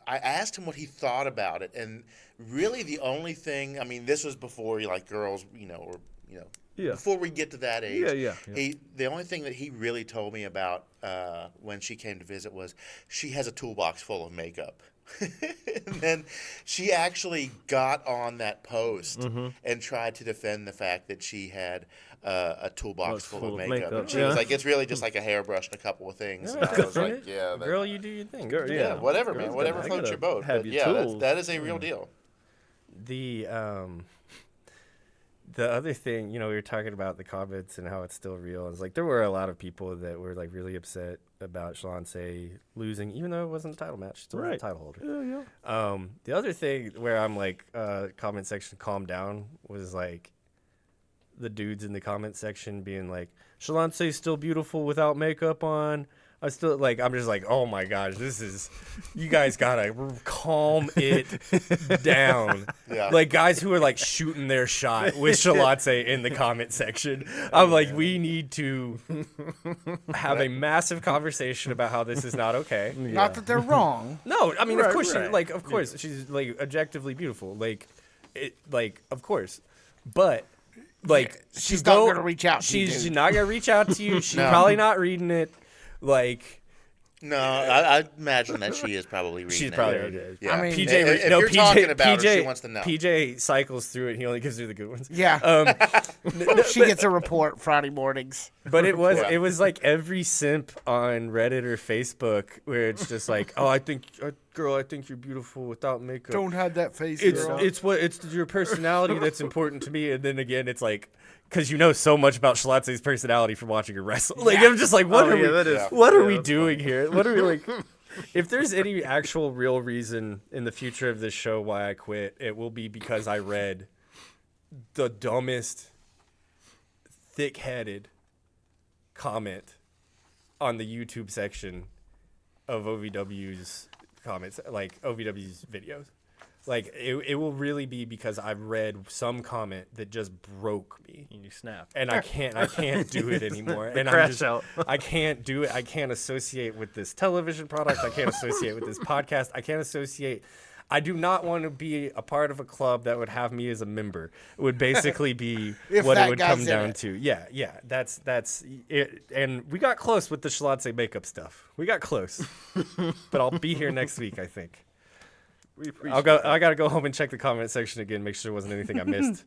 I asked him what he thought about it, and really the only thing, I mean, this was before like girls, Yeah. before we get to that age. Yeah. The only thing that he really told me about when she came to visit was she has a toolbox full of makeup. And then she actually got on that post and tried to defend the fact that she had a toolbox full of makeup. And she was like, "It's really just like a hairbrush and a couple of things." And I was like, "Yeah, Girl, you do your thing. yeah, whatever, man, whatever floats your boat." have But your yeah, tools. that is a real deal. The other thing, we were talking about the comments and how it's still real. It's like there were a lot of people that were like really upset about Shalonce losing, even though it wasn't a title match, still was a title holder. Yeah. The other thing where I'm like, comment section calm down was like the dudes in the comment section being like, Shalonce's still beautiful without makeup on. I'm just like, oh my gosh, you guys gotta calm it down. Yeah. Like guys who are like shooting their shot with Shalonce in the comment section. I'm like, we need to have a massive conversation about how this is not okay. Not that they're wrong. No, I mean, of Right, course, right. of course, she's like objectively beautiful, of course, but like She's not gonna reach out to you, She's dude. not gonna reach out to you. She's No. probably not reading it. Like No, I imagine that she is probably reading she's it. probably Yeah, reading it. Yeah. I mean, If no, you're PJ, talking about PJ, her, she wants to know. PJ cycles through it. And he only gives her the good ones. Yeah. She gets a report Friday mornings. But it was Yeah. like every simp on Reddit or Facebook where it's just like, oh, I think you're beautiful without makeup. Don't have that face. girl. It's your personality that's important to me. And then again, it's like, because you know so much about Shalonce's personality from watching her wrestle. Like I'm just like, what are we doing here? What are we like? If there's any actual real reason in the future of this show why I quit, it will be because I read the dumbest, thick-headed comment on the YouTube section of OVW's comments, like OVW's videos. Like it will really be because I've read some comment that just broke me, And you snap. and I can't do it anymore. And crash out. I can't do it. I can't associate with this television product. I can't associate with this podcast. I do not want to be a part of a club that would have me as a member. It would basically be If what that it would guy's come in down it. to. Yeah, that's it. And we got close with the Shalonce makeup stuff. We got close, but I'll be here next week, I think. We appreciate I gotta go home and check the comment section again, make sure there wasn't anything I missed.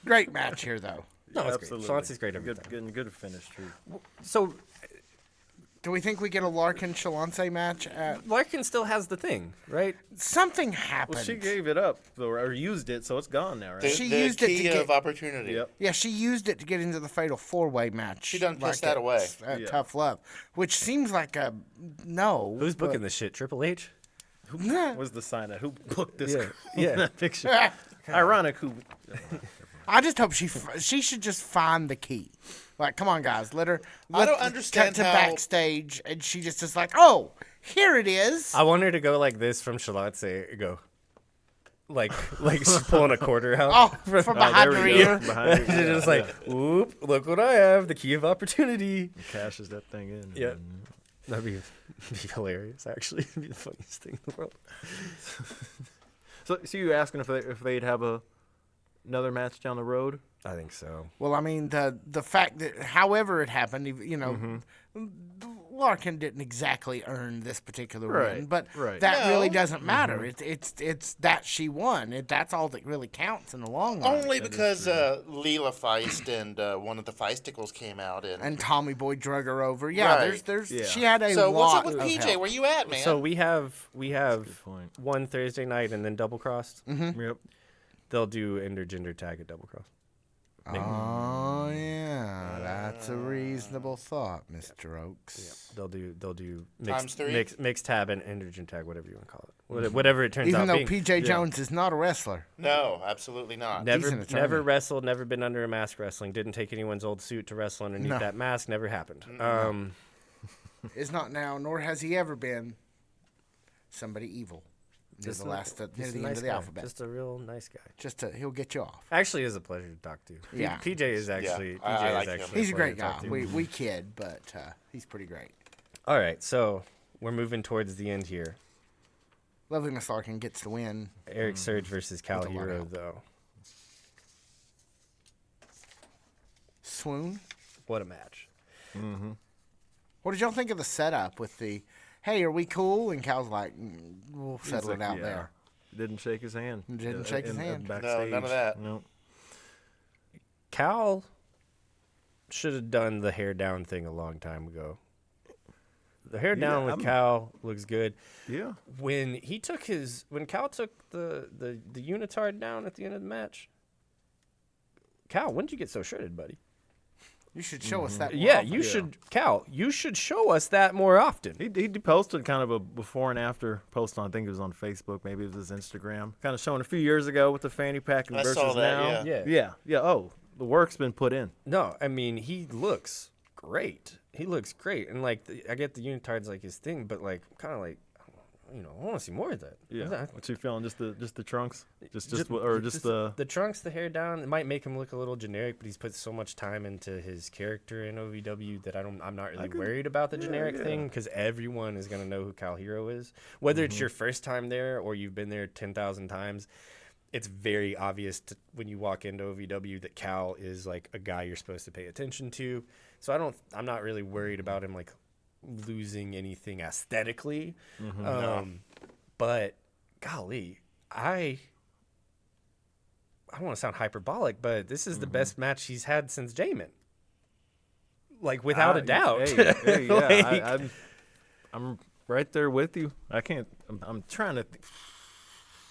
Great match here, though. No, it's Absolutely. great. Shalonce's great every time. Good finish, too. So Do we think we get a Larkin Shalonce match? Larkin still has the thing, right? Something happened. Well, she gave it up, or used it, so it's gone now, right? She the used it key to get- of opportunity. Yep. Yeah, she used it to get into the fatal four-way match. She done pissed that away. At Tough Love, which seems like a no. Who's booking this shit? Triple H? this? Was the sign that who booked this Yeah. picture? Ironic who. I just hope she should just find the key. Like, come on, guys, let I don't cut understand to how- backstage, and she just is like, oh, here it is. I want her to go like this from Shalonce. Go. Like she's pulling a quarter out. Oh, from behind her ear. Behind She's just like, whoop, look what I have, the key of opportunity. cashes that thing in. Yeah. That'd be hilarious, actually. It'd be the funniest thing in the world. So you asking if they'd have another match down the road? I think so. Well, I mean, the fact that however it happened, you know, Larkin didn't exactly earn this particular win, Right, but right. that really No. doesn't matter. It's that she won. That's all that really counts in the long run. Only because Leela Feist and one of the Feisticles came out And Tommy Boy drug her over. Yeah, Right. there's Yeah. she had a So what's lot up with of PJ? help. Where you at, man? So we have good point. one Thursday night and then double crossed. Yep. They'll do intergender tag at double cross. Oh yeah, that's a reasonable thought, Mr. Oaks. They'll do Times three? mixed tab and intergender tag, whatever you want to call it. Whatever it turns Even out though being. PJ Jones is not a wrestler. no, absolutely not. He's an Never attorney. wrestled, never been under a mask wrestling, didn't take anyone's old suit to wrestle underneath No. that mask, never happened. Is not now, nor has he ever been somebody evil. Near Just the a- last, near just the a end nice of the guy. alphabet. Just a real nice guy. He'll get you off. Actually, is a pleasure to talk to. Yeah. PJ is actually. I PJ like is him. actually. He's a great pleasure guy. to talk to. We kid, but he's pretty great. All right, so we're moving towards the end here. Lovely Miss Larkin gets the win. Eric Surge versus Cal With a lot of Hero, help. though. Swoon. What a match. What did y'all think of the setup with the, hey, are we cool? And Cal's like, we'll He's settle like, it out yeah. there. Didn't shake his hand. Didn't shake his hand. No, Backstage. none of that. No. Cal should have done the hair down thing a long time ago. The hair down with Cal looks good. Yeah. When Cal took the unitard down at the end of the match, Cal, when did you get so shredded, buddy? You should show us that. more Yeah, often. you should, Cal. You should show us that more often. He posted kind of a before and after post on, I think it was on Facebook, maybe it was his Instagram, kind of showing a few years ago with the fanny pack and I versus saw that, now. yeah. Yeah. Oh, the work's been put in. No, I mean he looks great. He looks great, and like I get the unitard's like his thing, but like kind of like, I want to see more of that. Yeah. What you feeling? Just the trunks? Just Just the trunks, the hair down. It might make him look a little generic, but he's put so much time into his character in OVW that I'm not really worried about the generic thing, because everyone is gonna know who Cal Hero is, whether it's your first time there or you've been there 10,000 times. It's very obvious when you walk into OVW that Cal is like a guy you're supposed to pay attention to. So I'm not really worried about him like losing anything aesthetically. But golly, I don't want to sound hyperbolic, but this is the best match he's had since Jamin. Like without a doubt. Hey, yeah. Like- I'm right there with you. I'm trying to.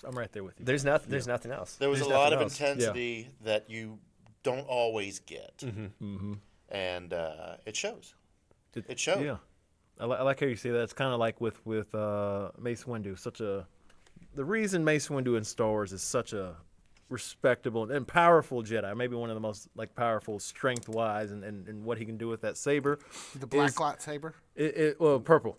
I'm right there with you. There's nothing else. There was There's a lot nothing of else. intensity that you don't always get, and it shows. It showed. Yeah, I like how you say that. It's kind of like with Mace Windu. The reason Mace Windu in Star Wars is such a respectable and powerful Jedi, maybe one of the most like powerful strength-wise, and what he can do with that saber. The black lightsaber. Purple.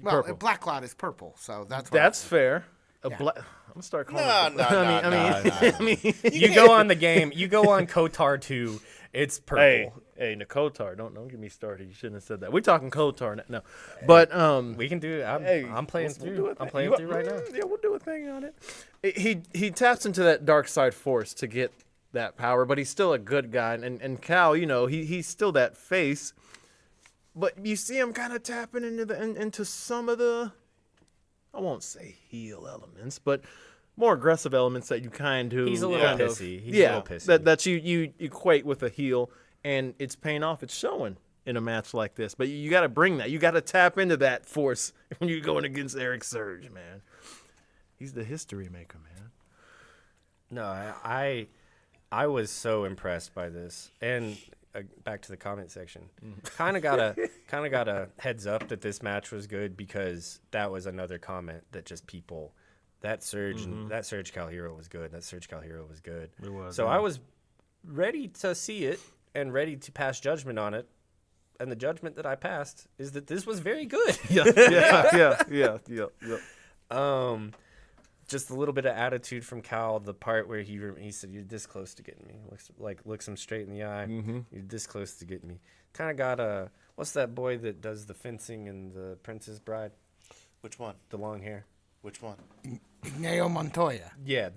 Well, Purple. black light is purple, so that's what That's fair. I'm Yeah. gonna start calling. No, it. no, no. You go on the game. You go on KOTOR 2. It's purple. Hey, Kotar, don't get me started. You shouldn't have said that. We're talking Kotar now, but We can do it. I'm playing we'll through. do a I'm thing. playing through right now. Yeah, we'll do a thing on it. He taps into that dark side force to get that power, but he's still a good guy. And Cal, he's still that face, but you see him kind of tapping into some of the, I won't say heel elements, but more aggressive elements that you He's a little pissy. He's a little pissy. That you equate with a heel, and it's paying off. It's showing in a match like this. But you got to bring that. You got to tap into that force when you're going against Eric Surge, man. He's the history maker, man. No, I was so impressed by this, and back to the comment section. Kind of got a heads up that this match was good, because that was another comment that just people. That Surge Cal Hero was good. That Surge Cal Hero was good. It was, So yeah. I was ready to see it and ready to pass judgment on it. And the judgment that I passed is that this was very good. Yeah. Just a little bit of attitude from Cal. The part where he said, "You're this close to getting me." Looks him straight in the eye. You're this close to getting me. Kind of got a, what's that boy that does the fencing in the Princess Bride? Which one? The long hair. Which one? Igneo Montoya, Yeah,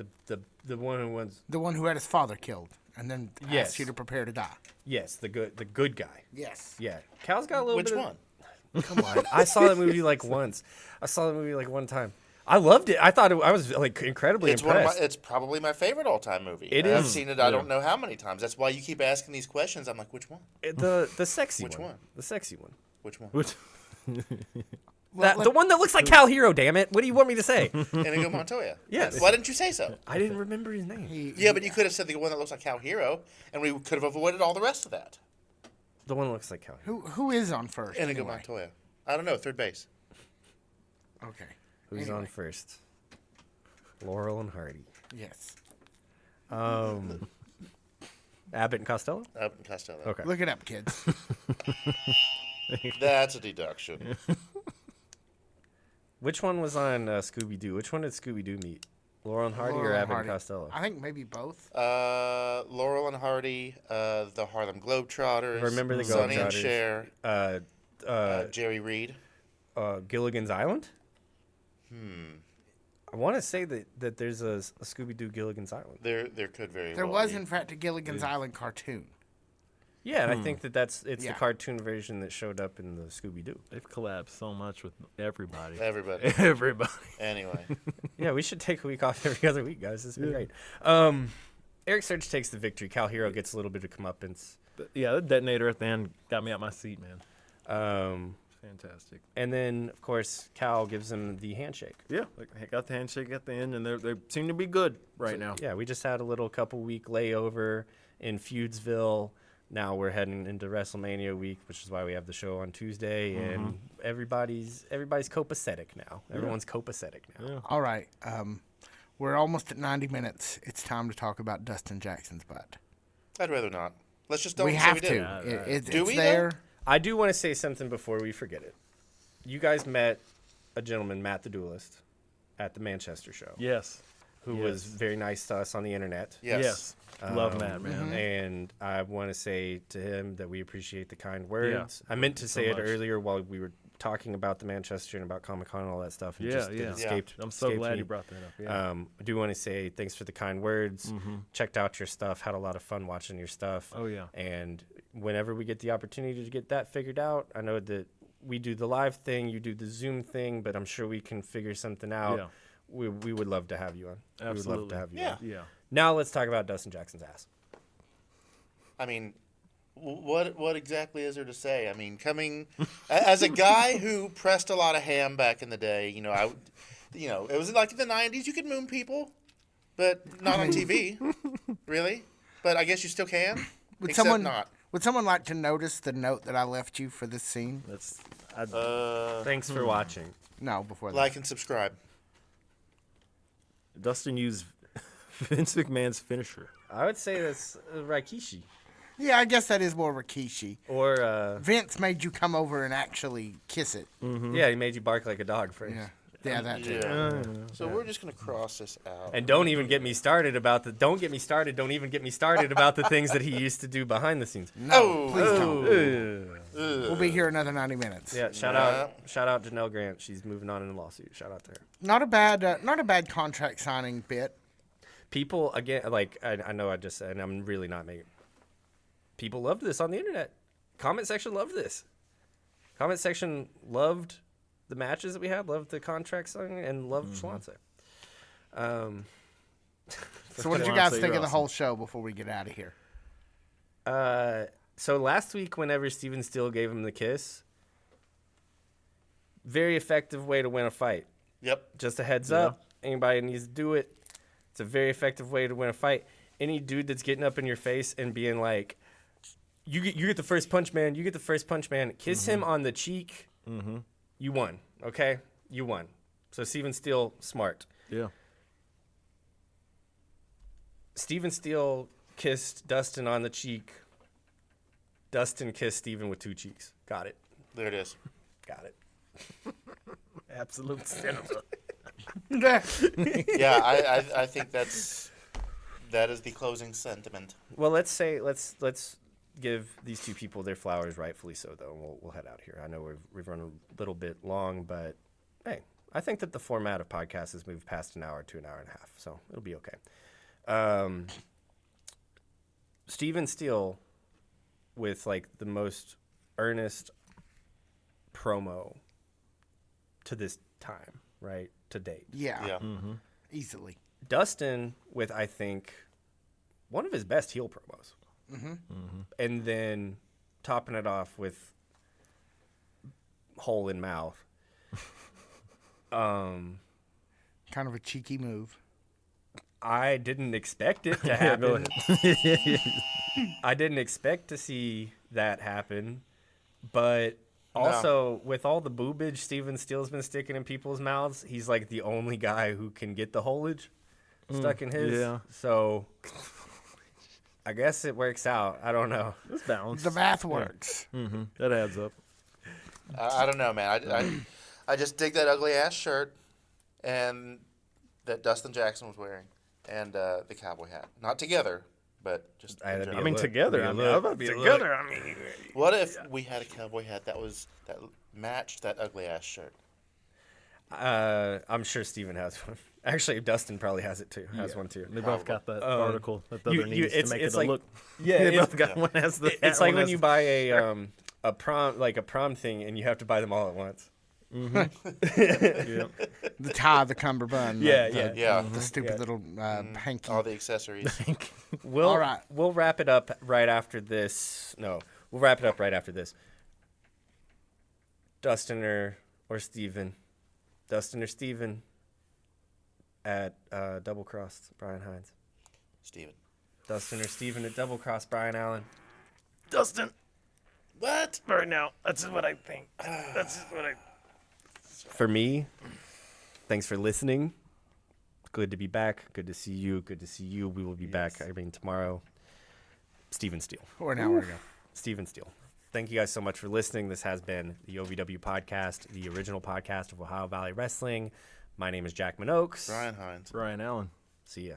the one who was. the one who had his father killed, and then Yes. asked you to prepare to die. Yes, the good guy. Yes. Yeah, Cal's got a little Which bit. one? Come on, I saw that movie like once. I saw that movie like one time. I loved it. I thought I was like incredibly It's impressed. it's probably my favorite all-time movie. It I've is. seen it. I don't know how many times. That's why you keep asking these questions. I'm like, which one? The sexy Which one. one? The sexy one. Which one? The one that looks like Cal Hero. Damn it! What do you want me to say? Inigo Montoya. Yes. Why didn't you say so? I didn't remember his name. Yeah, but you could have said the one that looks like Cal Hero, and we could have avoided all the rest of that. The one that looks like Cal Hero. Who is on first? Inigo anyway? Montoya. I don't know. Third base. Okay. Who's Anyway. on first? Laurel and Hardy. Yes. Abbott and Costello. Costello. Okay. Look it up, kids. That's a deduction. Which one was on Scooby Doo? Which one did Scooby Doo meet? Laurel and Hardy or Laurel and Abbott Hardy. and Costello? I think maybe both. Laurel and Hardy, the Harlem Globetrotters. Remember the Sonny and Globetrotters. Cher, Uh, Jerry Reed. Gilligan's Island. I want to say that there's a Scooby-Doo Gilligan's Island. There could very There well was, be. in fact, a Gilligan's Island cartoon. Yeah, and I think it's the Yeah. cartoon version that showed up in the Scooby-Doo. They've collabed so much with everybody. Everybody. Everybody. Anyway, Yeah, we should take a week off every other week, guys. This has been great. Eric Surge takes the victory. Cal Hero gets a little bit of comeuppance. Yeah, the detonator at the end got me out my seat, man. Fantastic. And then, of course, Cal gives him the handshake. Yeah, like, they got the handshake at the end, and they seem to be good right now. Yeah, we just had a little couple-week layover in Feudsville. Now we're heading into WrestleMania week, which is why we have the show on Tuesday, and everybody's copacetic now. Everyone's copacetic now. Yeah. All right. We're almost at 90 minutes. It's time to talk about Dustin Jackson's butt. I'd rather not. Let's just don't We say have we to. did. It's we, there. I do want to say something before we forget it. You guys met a gentleman, Matt the Duelist, at the Manchester show, Yes. who was very nice to us on the internet. Yes. Love Matt, man. And I want to say to him that we appreciate the kind words. Yeah. I meant to say it much. earlier while we were talking about the Manchester and about Comic-Con and all that stuff. And Yeah, just, it yeah. escaped, I'm so escaped glad me. you brought that up. Yeah. I do want to say thanks for the kind words. Checked out your stuff. Had a lot of fun watching your stuff. Oh, yeah. And whenever we get the opportunity to get that figured out, I know that we do the live thing, you do the Zoom thing, but I'm sure we can figure something out. Yeah. We would love to have you on. We would love to Absolutely. have you Yeah. on. Yeah. Now let's talk about Dustin Jackson's ass. I mean, what exactly is there to say? I mean, coming as a guy who pressed a lot of ham back in the day, it was like in the '90s. You could moon people, but not on TV, really. But I guess you still can. Would except someone not. Would someone like to notice the note that I left you for this scene? Thanks for watching. No, before that. Like and subscribe. Dustin used Vince McMahon's finisher. I would say that's Rikishi. Yeah, I guess that is more Rikishi. Or, Vince made you come over and actually kiss it. yeah, he made you bark like a dog first. Yeah, that too. Yeah. So we're just gonna cross this out. And don't even get me started about don't even get me started about the things that he used to do behind the scenes. No, please don't. Ooh. We'll be here another 90 minutes. Yeah, shout out Janelle Grant. She's moving on in the lawsuit. Shout out to her. Not a bad contract signing bit. People, again, like, I know I just said, and I'm really not making. People loved this on the internet. Comment section loved this. Comment section loved the matches that we had, loved the contract signing, and loved Schwanza. So what did you guys think of the whole show before we get out of here? So last week, whenever Steven Steele gave him the kiss, very effective way to win a fight. Yep. Just a heads up. Anybody needs to do it. It's a very effective way to win a fight. Any dude that's getting up in your face and being like, you get the first punch, man. You get the first punch, man. Kiss him on the cheek. You won. Okay? You won. So Steven Steele, smart. Yeah. Steven Steele kissed Dustin on the cheek. Dustin kissed Steven with two cheeks. Got it. There it is. Got it. Absolute cinema. Yeah, I think that is the closing sentiment. Well, let's give these two people their flowers, rightfully so, though, and we'll head out here. I know we've run a little bit long, but hey, I think that the format of podcasts has moved past an hour to an hour and a half, so it'll be okay. Steven Steele with like the most earnest promo to this time, right? To date. Yeah, Yeah. easily. Dustin with, I think, one of his best heel promos. And then topping it off with hole in mouth. Kind of a cheeky move. I didn't expect it to happen. I didn't expect to see that happen. But also, with all the boobage Steven Steele's been sticking in people's mouths, he's like the only guy who can get the holage stuck in his. Yeah. So I guess it works out. I don't know. It's balanced. The math works. That adds up. I don't know, man. I just dig that ugly ass shirt, and that Dustin Jackson was wearing, and the cowboy hat. Not together, but just. I had to in be I a mean, general. look. together. Be a I mean, look. how about Be a together? I mean, What if we had a cowboy hat that matched that ugly ass shirt? I'm sure Steven has one. Actually, Dustin probably has it too. Has one too. they both got that article that the you- other you- needs it's- to make it's it like- a look. Yeah, they it's- both got one has the. It's hat, like one when has you the- buy a prom thing and you have to buy them all at once. Yep. The tie, the cummerbund. Yeah, the, Yeah. The stupid little hanky. All the accessories. We'll All right. we'll wrap it up right after this. No, we'll wrap it up right after this. Dustin or Steven. Dustin or Steven at Double Cross Brian Hines. Steven. Dustin or Steven at Double Cross Brian Allen. Dustin, What? right now, that's what I think. That's what I. For me, thanks for listening. Good to be back. Good to see you. Good to see you. We will be back, I mean, tomorrow. Steven Steele. Or an hour ago. Steven Steele. Thank you guys so much for listening. This has been the OVW podcast, the original podcast of Ohio Valley Wrestling. My name is Jack Minogues. Brian Hines. Brian Allen. See ya.